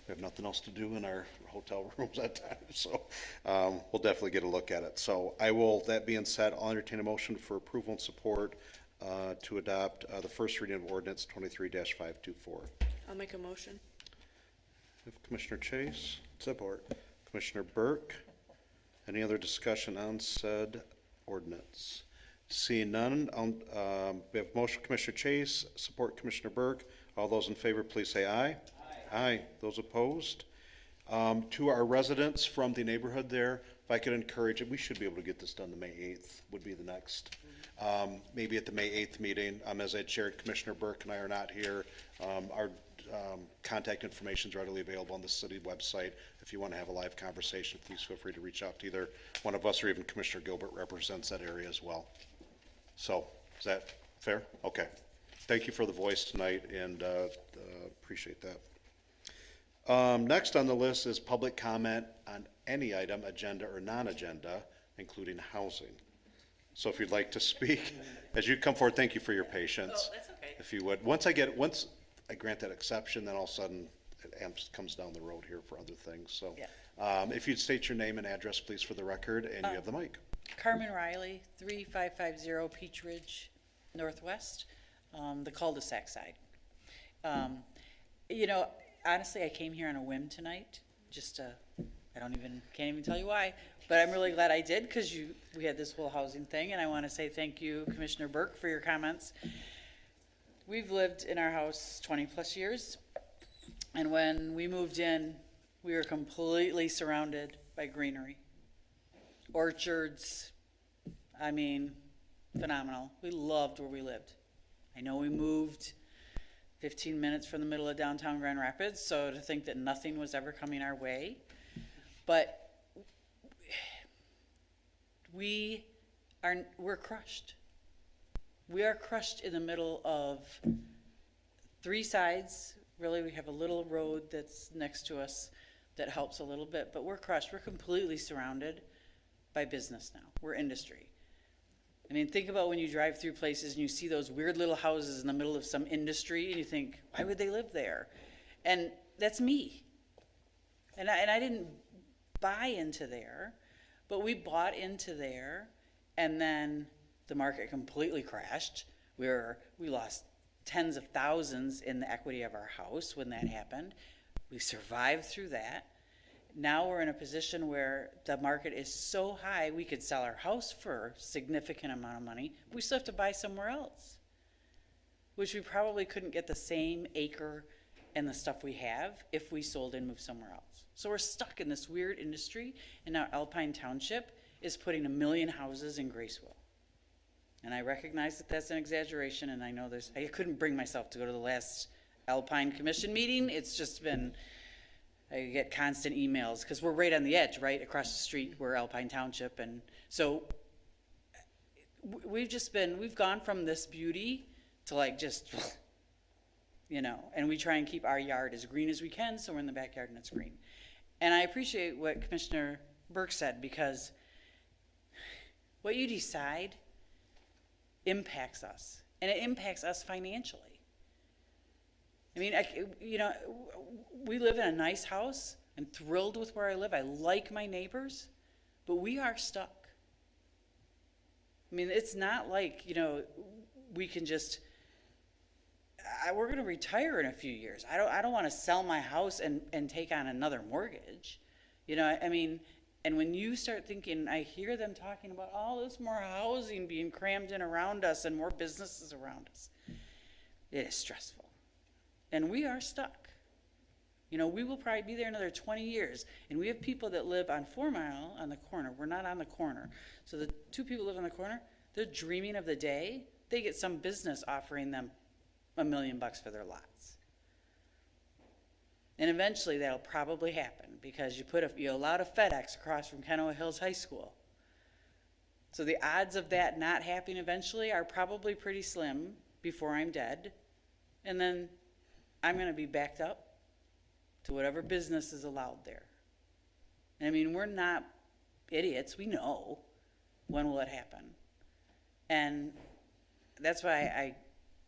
We have nothing else to do in our hotel rooms at times, so we'll definitely get a look at it. So that being said, I'll entertain a motion for approval and support to adopt the first reading of Ordinance 23-524. I'll make a motion. Commissioner Chase, Support. Commissioner Burke. Any other discussion on said ordinance? Seeing none, we have motion Commissioner Chase, support Commissioner Burke. All those in favor, please say aye. Aye. Those opposed? To our residents from the neighborhood there, if I could encourage it, we should be able to get this done the May 8th would be the next. Maybe at the May 8th meeting, as I had shared, Commissioner Burke and I are not here. Our contact information is readily available on the city website. If you want to have a live conversation, please feel free to reach out to either one of us or even Commissioner Gilbert represents that area as well. So, is that fair? Okay. Thank you for the voice tonight, and appreciate that. Next on the list is public comment on any item, agenda or non-agenda, including housing. So if you'd like to speak, as you come forward, thank you for your patience. Oh, that's okay. If you would, once I grant that exception, then all of a sudden it comes down the road here for other things. So if you'd state your name and address, please, for the record, and you have the mic. Carmen Riley, 3550 Peach Ridge Northwest, the cul-de-sac side. You know, honestly, I came here on a whim tonight, can't even tell you why, but I'm really glad I did, because we had this whole housing thing, and I want to say thank you, Commissioner Burke, for your comments. We've lived in our house 20 plus years, and when we moved in, we were completely surrounded by greenery. Orchards, I mean, phenomenal. We loved where we lived. I know we moved 15 minutes from the middle of downtown Grand Rapids, so to think that nothing was ever coming our way, but we're crushed. We are crushed in the middle of 3 sides. Really, we have a little road that's next to us that helps a little bit, but we're crushed. We're completely surrounded by business now. We're industry. I mean, think about when you drive through places and you see those weird little houses in the middle of some industry, and you think, why would they live there? And that's me. And I didn't buy into there, but we bought into there, and then the market completely crashed. We lost tens of thousands in the equity of our house when that happened. We survived through that. Now we're in a position where the market is so high, we could sell our house for a significant amount of money. We still have to buy somewhere else, which we probably couldn't get the same acre and the stuff we have if we sold and moved somewhere else. So we're stuck in this weird industry, and now Alpine Township is putting 1 million houses in Graceville. And I recognize that that's an exaggeration, and I know I couldn't bring myself to go to the last Alpine Commission meeting. It's just been, I get constant emails, because we're right on the edge, right across the street, we're Alpine Township, and so we've gone from this beauty to like just, and we try and keep our yard as green as we can, so we're in the backyard and it's green. And I appreciate what Commissioner Burke said, because what you decide impacts us, and it impacts us financially. I mean, we live in a nice house. I'm thrilled with where I live. I like my neighbors, but we are stuck. I mean, it's not like, we can just, we're going to retire in a few years. I don't want to sell my house and take on another mortgage. And when you start thinking, I hear them talking about all this more housing being crammed in around us and more businesses around us, it is stressful. And we are stuck. We will probably be there another 20 years. And we have people that live on 4 Mile on the corner. We're not on the corner. So the 2 people live on the corner, they're dreaming of the day they get some business offering them $1 million for their lots. And eventually that'll probably happen, because you allowed a FedEx across from Kenowa Hills High School. So the odds of that not happening eventually are probably pretty slim before I'm dead. And then I'm going to be backed up to whatever business is allowed there. And we're not idiots. We know when will it happen. And that's why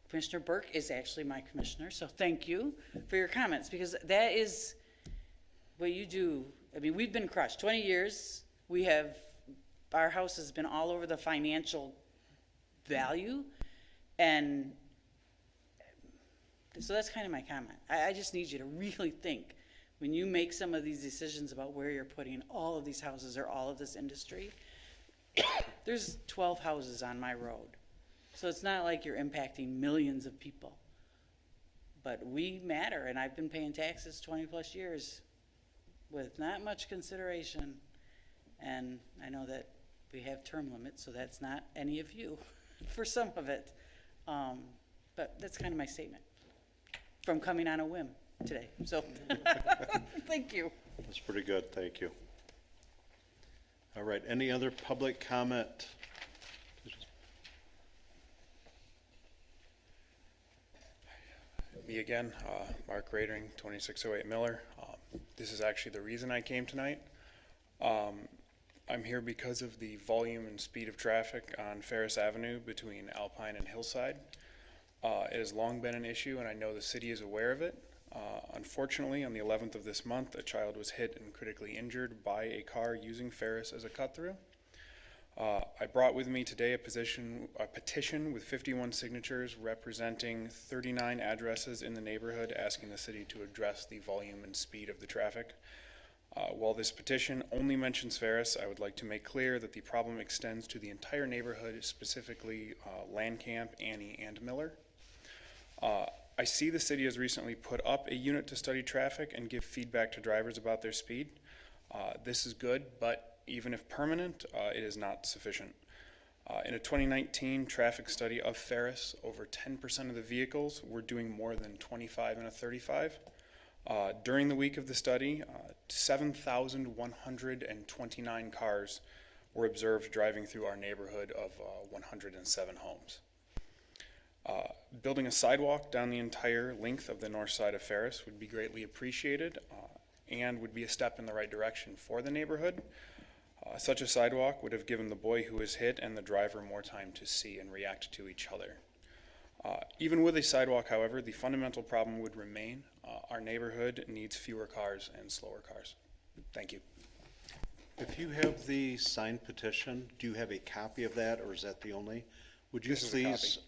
Commissioner Burke is actually my commissioner, so thank you for your comments, because that is what you do. We've been crushed. 20 years, our house has been all over the financial value, and so that's kind of my comment. I just need you to really think, when you make some of these decisions about where you're putting all of these houses or all of this industry, there's 12 houses on my road. So it's not like you're impacting millions of people. But we matter, and I've been paying taxes 20 plus years with not much consideration. And I know that we have term limits, so that's not any of you for some of it. But that's kind of my statement from coming on a whim today. So thank you. That's pretty good, thank you. All right, any other public comment? Me again, Mark Radering, 2608 Miller. This is actually the reason I came tonight. I'm here because of the volume and speed of traffic on Ferris Avenue between Alpine and Hillside. It has long been an issue, and I know the city is aware of it. Unfortunately, on the 11th of this month, a child was hit and critically injured by a car using Ferris as a cut-through. I brought with me today a petition with 51 signatures representing 39 addresses in the neighborhood asking the city to address the volume and speed of the traffic. While this petition only mentions Ferris, I would like to make clear that the problem extends to the entire neighborhood, specifically Landcamp, Annie, and Miller. I see the city has recently put up a unit to study traffic and give feedback to drivers about their speed. This is good, but even if permanent, it is not sufficient. In a 2019 traffic study of Ferris, over 10% of the vehicles were doing more than 25 in a 35. During the week of the study, 7,129 cars were observed driving through our neighborhood of 107 homes. Building a sidewalk down the entire length of the north side of Ferris would be greatly appreciated and would be a step in the right direction for the neighborhood. Such a sidewalk would have given the boy who was hit and the driver more time to see and react to each other. Even with a sidewalk, however, the fundamental problem would remain. Our neighborhood needs fewer cars and slower cars. Thank you. If you have the signed petition, do you have a copy of that, or is that the only? Would you This is a please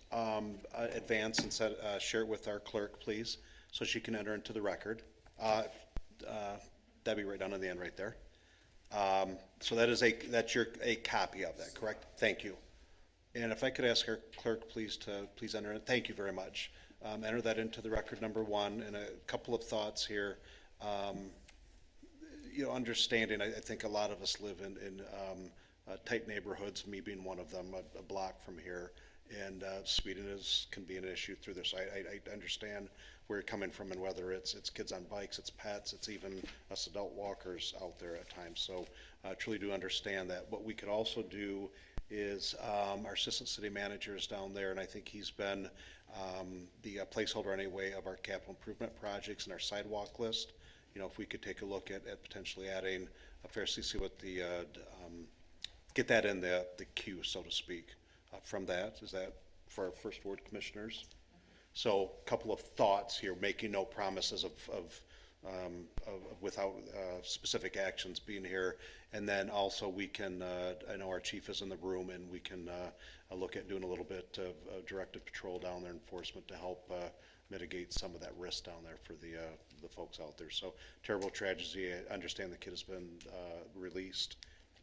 advance and share it with our clerk, please, so she can enter into the record? Debbie, right down at the end, right there. So that's a copy of that, correct? Thank you. And if I could ask our clerk, please enter it. Thank you very much. Enter that into the record, number one, and a couple of thoughts here. Understanding, I think a lot of us live in tight neighborhoods, me being one of them, a block from here, and speeding can be an issue through this. I understand where you're coming from, and whether it's kids on bikes, it's pets, it's even us adult walkers out there at times. So I truly do understand that. What we could also do is our assistant city manager is down there, and I think he's been the placeholder anyway of our capital improvement projects and our sidewalk list. If we could take a look at potentially adding a fair see what the get that in the queue, so to speak. From that, is that for our first ward commissioners? So a couple of thoughts here, making no promises of without specific actions being here. And then also we can, I know our chief is in the room, and we can look at doing a little bit of directed patrol down there, enforcement, to help mitigate some of that risk down there for the folks out there. So terrible tragedy. I understand the kid has been released,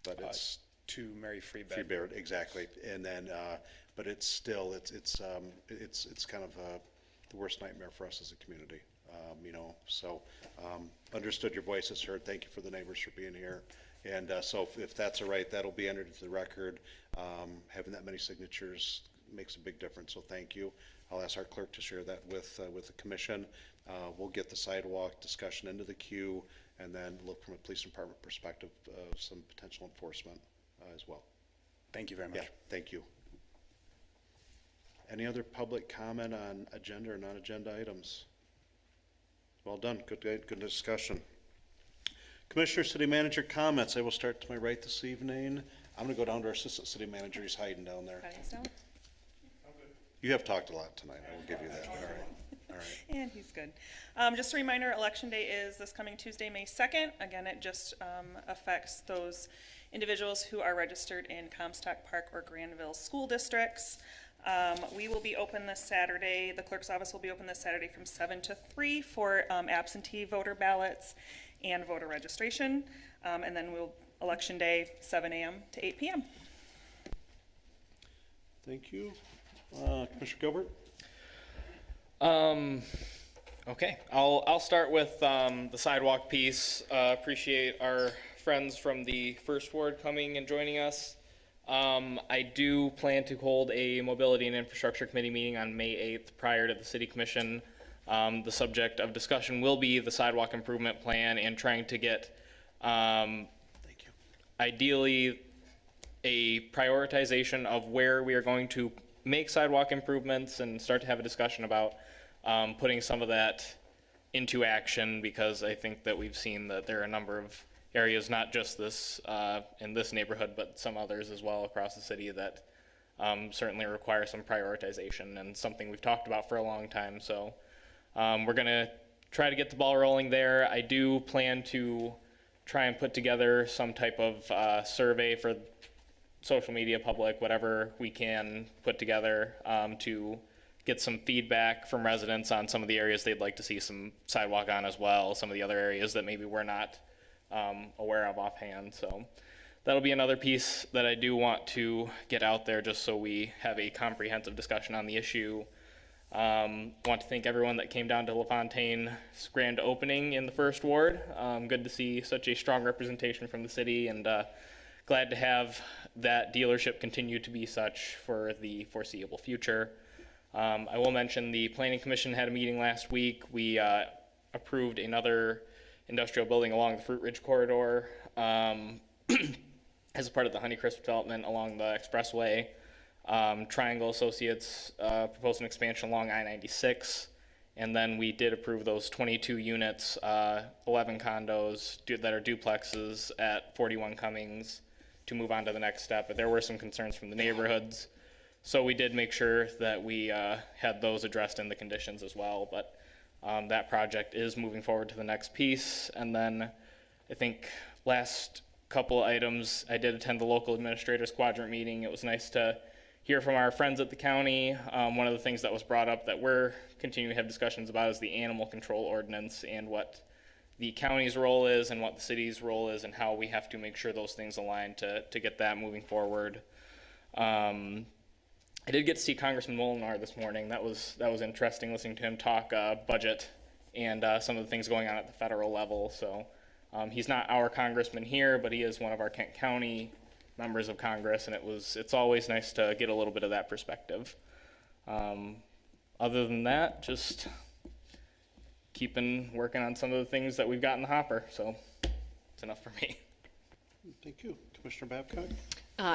but it's To Mary Freebed. Freebed, exactly. And then, but it's still, it's kind of the worst nightmare for us as a community. So understood, your voice is heard. Thank you for the neighbors for being here. And so if that's all right, that'll be entered into the record. Having that many signatures makes a big difference, so thank you. I'll ask our clerk to share that with the commission. We'll get the sidewalk discussion into the queue, and then look from a police department perspective of some potential enforcement as well. Thank you very much. Yeah, thank you. Any other public comment on agenda or non-agenda items? Well done, good discussion. Commissioner, city manager comments. I will start to my right this evening. I'm gonna go down to our assistant city manager. He's hiding down there. You have talked a lot tonight, I will give you that. All right. And he's good. Just a reminder, Election Day is this coming Tuesday, May 2nd. Again, it just affects those individuals who are registered in Comstock Park or Granville school districts. We will be open this Saturday. The clerk's office will be open this Saturday from 7 to 3 for absentee voter ballots and voter registration. And then Election Day, 7 a.m. to 8 p.m. Thank you. Commissioner Gilbert? Okay, I'll start with the sidewalk piece. Appreciate our friends from the First Ward coming and joining us. I do plan to hold a Mobility and Infrastructure Committee meeting on May 8th prior to the City Commission. The subject of discussion will be the sidewalk improvement plan and trying to get, ideally, a prioritization of where we are going to make sidewalk improvements and start to have a discussion about putting some of that into action, because I think that we've seen that there are a number of areas, not just this in this neighborhood, but some others as well across the city that certainly require some prioritization, and something we've talked about for a long time. So we're going to try to get the ball rolling there. I do plan to try and put together some type of survey for social media, public, whatever we can put together to get some feedback from residents on some of the areas they'd like to see some sidewalk on as well, some of the other areas that maybe we're not aware of offhand. So that'll be another piece that I do want to get out there, just so we have a comprehensive discussion on the issue. Want to thank everyone that came down to LaFontaine's grand opening in the First Ward. Good to see such a strong representation from the city, and glad to have that dealership continue to be such for the foreseeable future. I will mention the Planning Commission had a meeting last week. We approved another industrial building along the Fruit Ridge corridor as a part of the Honeycrisp development along the expressway. Triangle Associates proposed an expansion along I-96, and then we did approve those 22 units, 11 condos that are duplexes at 41 Cummings to move on to the next step. But there were some concerns from the neighborhoods, so we did make sure that we had those addressed in the conditions as well. But that project is moving forward to the next piece. And then I think last couple items, I did attend the local administrators quadrant meeting. It was nice to hear from our friends at the county. One of the things that was brought up that we're continuing to have discussions about is the animal control ordinance and what the county's role is and what the city's role is and how we have to make sure those things align to get that moving forward. I did get to see Congressman Molinar this morning. That was interesting listening to him talk budget and some of the things going on at the federal level. So he's not our congressman here, but he is one of our Kent County members of Congress, and it's always nice to get a little bit of that perspective. Other than that, just keeping working on some of the things that we've got in the hopper. So it's enough for me. Thank you. Commissioner Babcock?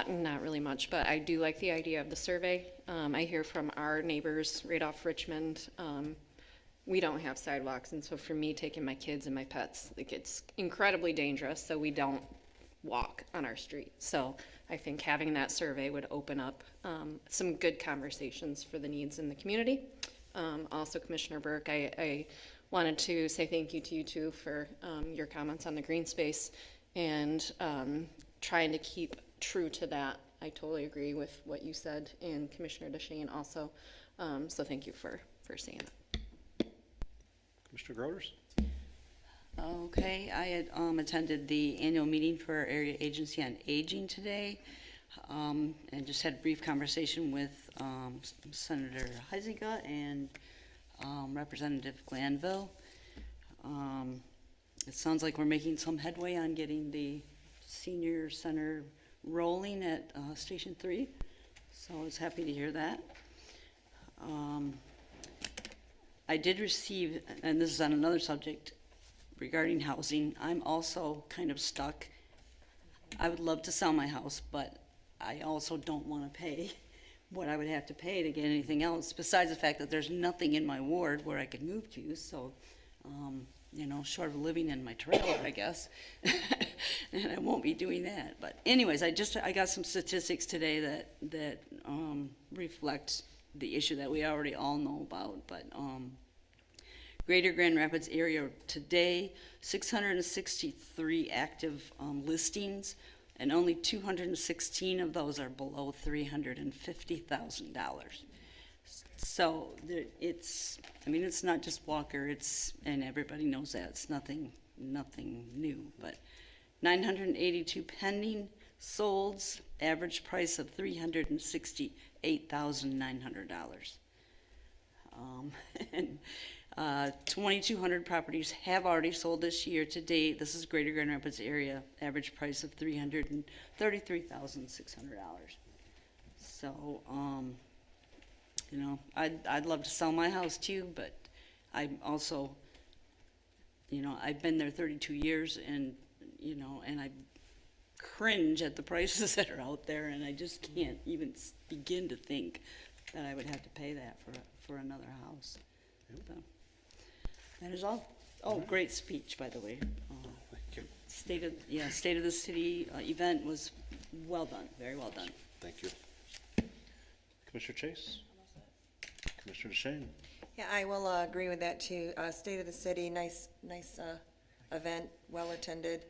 Not really much, but I do like the idea of the survey. I hear from our neighbors right off Richmond. We don't have sidewalks, and so for me, taking my kids and my pets, like, it's incredibly dangerous, so we don't walk on our street. So I think having that survey would open up some good conversations for the needs in the community. Also, Commissioner Burke, I wanted to say thank you to you too for your comments on the green space and trying to keep true to that. I totally agree with what you said, and Commissioner DeShane also. So thank you for saying that. Commissioner Groders? Okay, I had attended the annual meeting for our Area Agency on Aging today, and just had a brief conversation with Senator Huizinga and Representative Glanville. It sounds like we're making some headway on getting the senior center rolling at Station 3, so I was happy to hear that. I did receive, and this is on another subject regarding housing, I'm also kind of stuck. I would love to sell my house, but I also don't want to pay what I would have to pay to get anything else, besides the fact that there's nothing in my ward where I could move to, so, you know, short of living in my trailer, I guess. And I won't be doing that. But anyways, I got some statistics today that reflect the issue that we already all know about. But Greater Grand Rapids area today, 663 active listings, and only 216 of those are below $350,000. So it's not just Walker, and everybody knows that, it's nothing new, but 982 pending solds, average price of $368,900. And 2,200 properties have already sold this year to date. This is Greater Grand Rapids area, average price of $333,600. So, you know, I'd love to sell my house too, but I'm also, you know, I've been there 32 years, and, you know, and I cringe at the prices that are out there, and I just can't even begin to think that I would have to pay that for another house. So, that is all. Oh, great speech, by the way. Thank you. State of the City event was well done, very well done. Thank you. Commissioner Chase? Commissioner DeShane? Yeah, I will agree with that too. State of the City, nice event, well attended,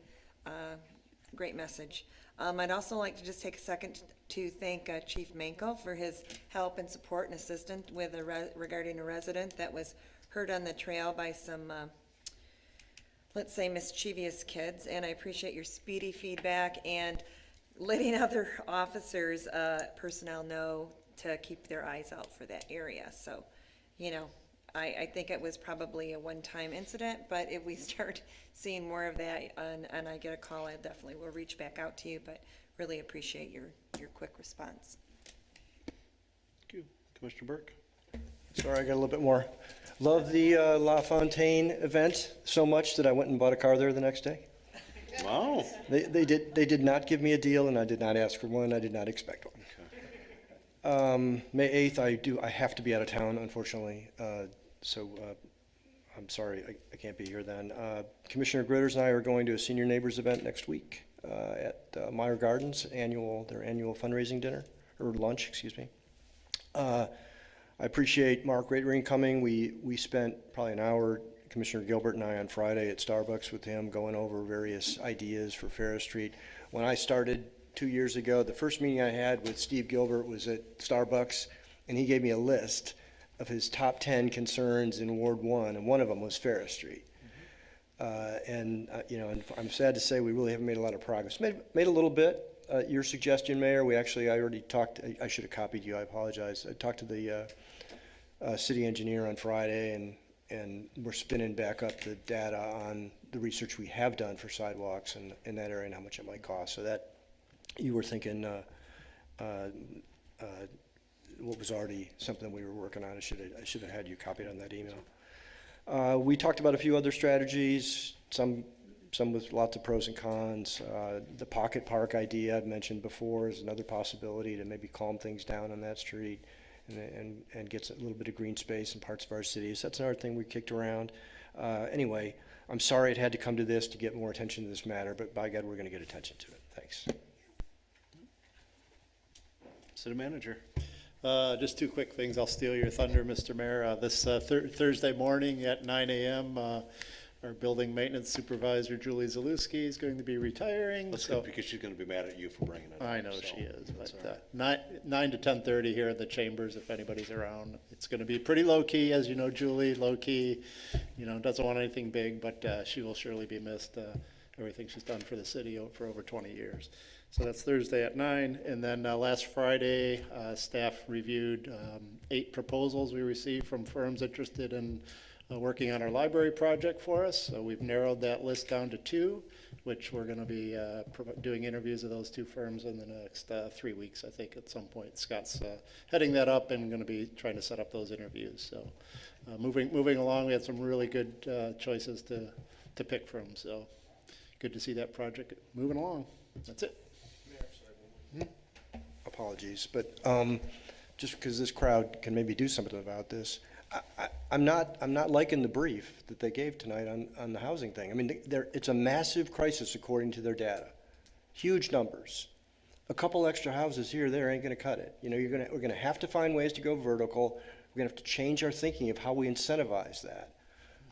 great message. I'd also like to just take a second to thank Chief Manko for his help and support and assistance with regarding a resident that was hurt on the trail by some, let's say, mischievous kids. And I appreciate your speedy feedback and letting other officers, personnel know to keep their eyes out for that area. So, you know, I think it was probably a one-time incident, but if we start seeing more of that and I get a call, I definitely will reach back out to you, but really appreciate your quick response. Thank you. Commissioner Burke? Sorry, I got a little bit more. Love the La Fontaine event so much that I went and bought a car there the next day. Wow. They did not give me a deal, and I did not ask for one. I did not expect one. May 8th, I have to be out of town, unfortunately. So I'm sorry, I can't be here then. Commissioner Gritters and I are going to a senior neighbors event next week at Meyer Gardens, their annual fundraising dinner, or lunch, excuse me. I appreciate Mark Ratering coming. We spent probably an hour, Commissioner Gilbert and I, on Friday at Starbucks with him, going over various ideas for Ferris Street. When I started 2 years ago. The first meeting I had with Steve Gilbert was at Starbucks, and he gave me a list of his top 10 concerns in Ward 1, and one of them was Ferris Street. And I'm sad to say we really haven't made a lot of progress. Made a little bit. Your suggestion, Mayor, I already talked, I should have copied you, I apologize. I talked to the city engineer on Friday, and we're spinning back up the data on the research we have done for sidewalks in that area and how much it might cost. So that, you were thinking what was already something we were working on. I should have had you copied on that email. We talked about a few other strategies, some with lots of pros and cons. The pocket park idea I've mentioned before is another possibility to maybe calm things down on that street and gets a little bit of green space in parts of our cities. That's another thing we kicked around. Anyway, I'm sorry it had to come to this to get more attention to this matter, but by God, we're going to get attention to it. Thanks. City Manager. Just two quick things. I'll steal your thunder, Mr. Mayor. This Thursday morning at 9 a.m., our building maintenance supervisor, Julie Zalewski, is going to be retiring. That's good, because she's going to be mad at you for bringing it up. I know so she is, that's but all right. 9 to 10:30 here in the chambers, if anybody's around. It's going to be pretty low-key, as you know, Julie, low-key, doesn't want anything big, but she will surely be missed, everything she's done for the city for over 20 years. So that's Thursday at 9, and then last Friday, staff reviewed 8 proposals we received from firms interested in working on our library project for us. So we've narrowed that list down to 2, which we're going to be doing interviews of those 2 firms in the next 3 weeks, I think, at some point. Scott's heading that up and going to be trying to set up those interviews. So moving along, we had some really good choices to pick from. So good to see that project moving along. That's it. Apologies, but just because this crowd can maybe do something about this, I'm not liking the brief that they gave tonight on the housing thing. I mean, it's a massive crisis according to their data, huge numbers. A couple extra houses here or there ain't going to cut it. We're going to have to find ways to go vertical. We're going to have to change our thinking of how we incentivize that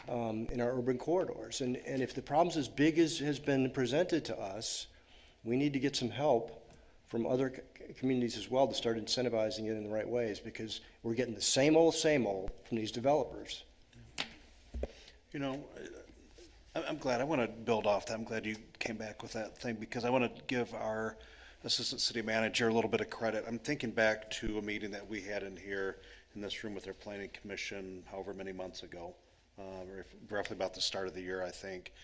in our urban corridors. And if the problem's as big as has been presented to us, we need to get some help from other communities as well to start incentivizing it in the right ways, because we're getting the same old from these developers. I'm glad. I want to build off that. I'm glad you came back with that thing, because I want to give our assistant city manager a little bit of credit. I'm thinking back to a meeting that we had in here in this room with our planning commission however many months ago, roughly about the start of the year, I think.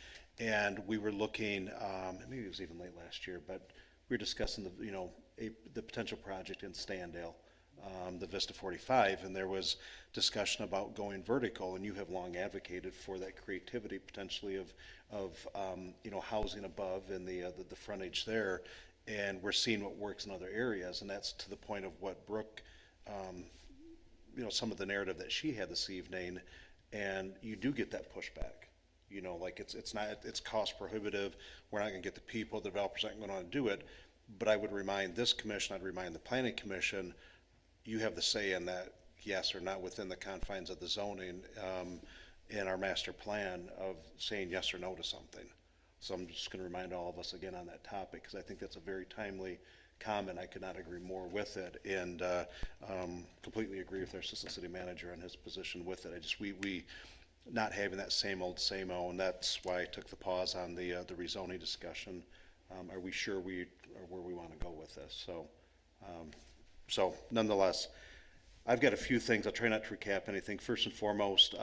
And we were looking, maybe it was even late last year, but we were discussing the potential project in Standale, the Vista 45, and there was discussion about going vertical, and you have long advocated for that creativity potentially of housing above and the frontage there, and we're seeing what works in other areas, and that's to the point of what Brooke, some of the narrative that she had this evening, and you do get that pushback. It's cost prohibitive. We're not going to get the people, the developers aren't going to want to do it. But I would remind this commission, I'd remind the planning commission, you have the say in that, yes or not, within the confines of the zoning in our master plan of saying yes or no to something. So I'm just going to remind all of us again on that topic, because I think that's a very timely comment. I could not agree more with it, and completely agree with our assistant city manager on his position with it. We not having that same old, and that's why I took the pause on the rezoning discussion. Are we sure we are where we want to go with this? So nonetheless, I've got a few things. I'll try not to recap anything. First and foremost,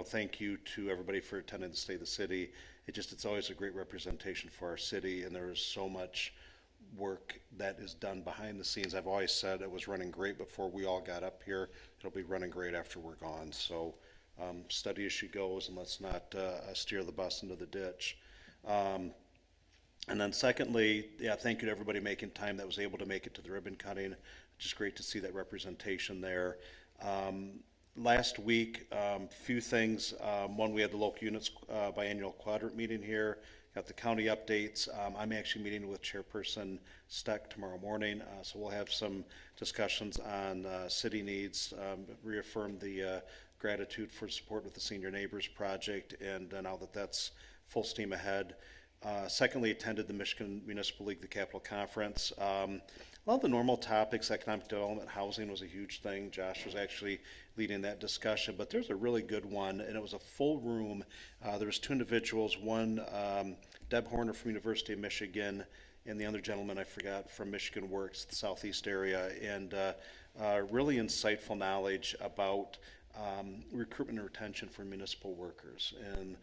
thank you to everybody for attending the State of the City. It's always a great representation for our city, and there is so much work that is done behind the scenes. I've always said it was running great before we all got up here. It'll be running great after we're gone. So study as she goes, and let's not steer the bus into the ditch. And then secondly, thank you to everybody making time that was able to make it to the ribbon cutting. Just great to see that representation there. Last week, few things. One, we had the local units biannual quadrant meeting here. Got the county updates. I'm actually meeting with Chairperson Steck tomorrow morning, so we'll have some discussions on city needs, reaffirm the gratitude for support with the Senior Neighbors Project, and now that's full steam ahead. Secondly, attended the Michigan Municipal League, the Capital Conference. A lot of the normal topics, economic development, housing was a huge thing. Josh was actually leading that discussion, but there's a really good one, and it was a full room. There was two individuals, one Deb Horner from University of Michigan, and the other gentleman I forgot from Michigan Works, the southeast area, and really insightful knowledge about recruitment and retention for municipal workers and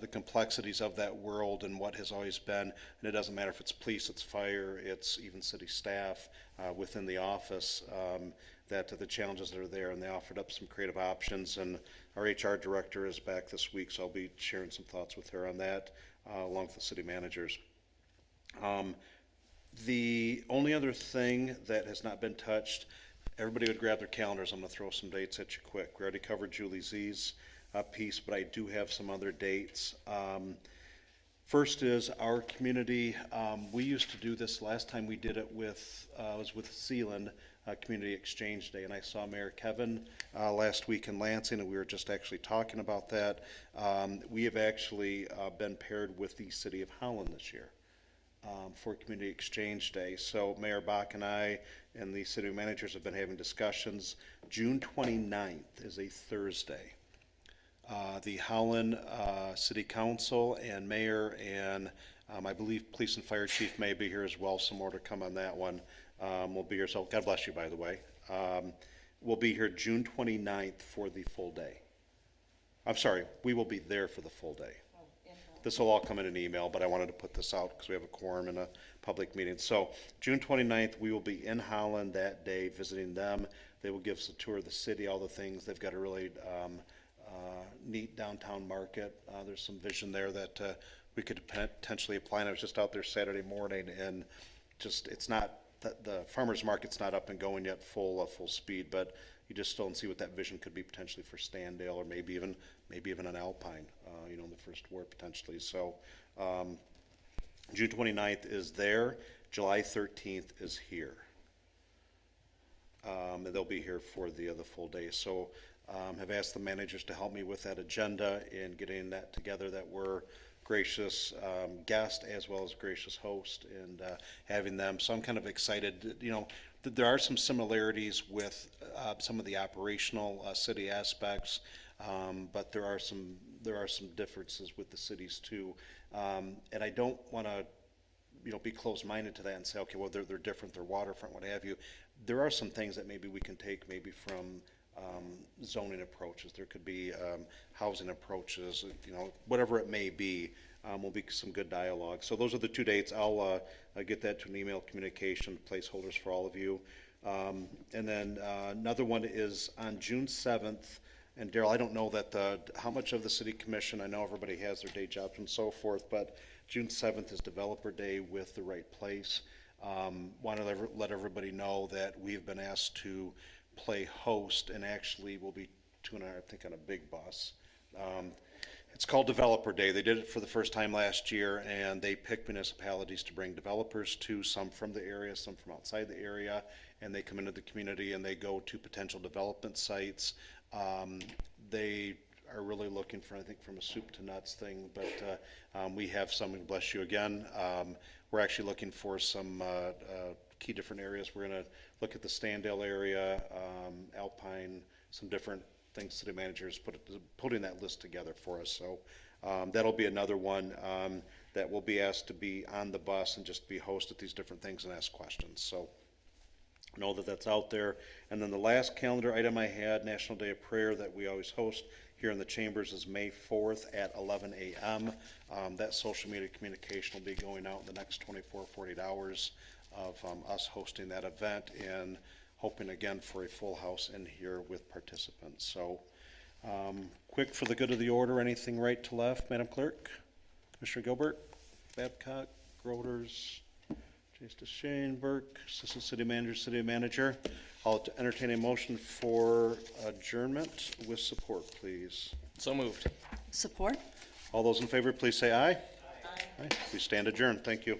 the complexities of that world and what has always been, and it doesn't matter if it's police, it's fire, it's even city staff within the office, that the challenges that are there, and they offered up some creative options, and our HR director is back this week, so I'll be sharing some thoughts with her on that, along with the city managers. The only other thing that has not been touched, everybody would grab their calendars. I'm going to throw some dates at you quick. We already covered Julie Z's piece, but I do have some other dates. First is our community. We used to do this. Last time we did it with was with Sealand Community Exchange Day, and I saw Mayor Kevin last week in Lansing, and we were just actually talking about that. We have actually been paired with the City of Holland this year. For Community Exchange Day. So Mayor Bach and I and the city managers have been having discussions. June 29th is a Thursday. The Holland City Council and Mayor and I believe Police and Fire Chief may be here as well, some more to come on that one. We'll be here, so God bless you, by the way. We'll be here June 29th for the full day. I'm sorry, we will be there for the full day. This will all come in an email, but I wanted to put this out because we have a quorum in a public meeting. So June 29th, we will be in Holland that day visiting them. They will give us a tour of the city, all the things. They've got a really neat downtown market. There's some vision there that we could potentially apply. And I was just out there Saturday morning, and just it's not, the farmer's market's not up and going yet full speed, but you just still don't see what that vision could be potentially for Standale, or maybe even an Alpine, in the first ward potentially. So June 29th is there. July 13th is here. And they'll be here for the full day. So have asked the managers to help me with that agenda and getting that together, that we're gracious guest as well as gracious host, and having them. So I'm kind of excited. There are some similarities with some of the operational city aspects, but there are some differences with the cities too. And I don't want to be closed-minded to that and say, okay, well, they're different, they're waterfront, what have you. There are some things that maybe we can take maybe from zoning approaches. There could be housing approaches, whatever it may be. Will be some good dialogue. So those are the two dates. I'll get that to an email communication, placeholders for all of you. And then another one is on June 7th. And Daryl, I don't know how much of the city commission, I know everybody has their day jobs and so forth, but June 7th is Developer Day with The Right Place. Want to let everybody know that we've been asked to play host, and actually we'll be I think on a big bus. It's called Developer Day. They did it for the first time last year, and they picked municipalities to bring developers to, some from the area, some from outside the area, and they come into the community and they go to potential development sites. They are really looking for, I think, from a soup to nuts thing, but we have some, and bless you again. We're actually looking for some key different areas. We're going to look at the Standale area, Alpine, some different things city managers putting that list together for us. So that'll be another one that will be asked to be on the bus and just be host at these different things and ask questions. So know that that's out there. And then the last calendar item I had, National Day of Prayer, that we always host here in the chambers, is May 4th at 11 a.m. That social media communication will be going out in the next 24, 48 hours of us hosting that event, and hoping again for a full house in here with participants. So quick for the good of the order, anything right to left, Madam Clerk? Commissioner Gilbert, Babcock, Groders, Justice Shane, Burke, Assistant City Manager, City Manager. I'll entertain a motion for adjournment with support, please. So moved. Support? All those in favor, please say aye. Aye. We stand adjourned. Thank you.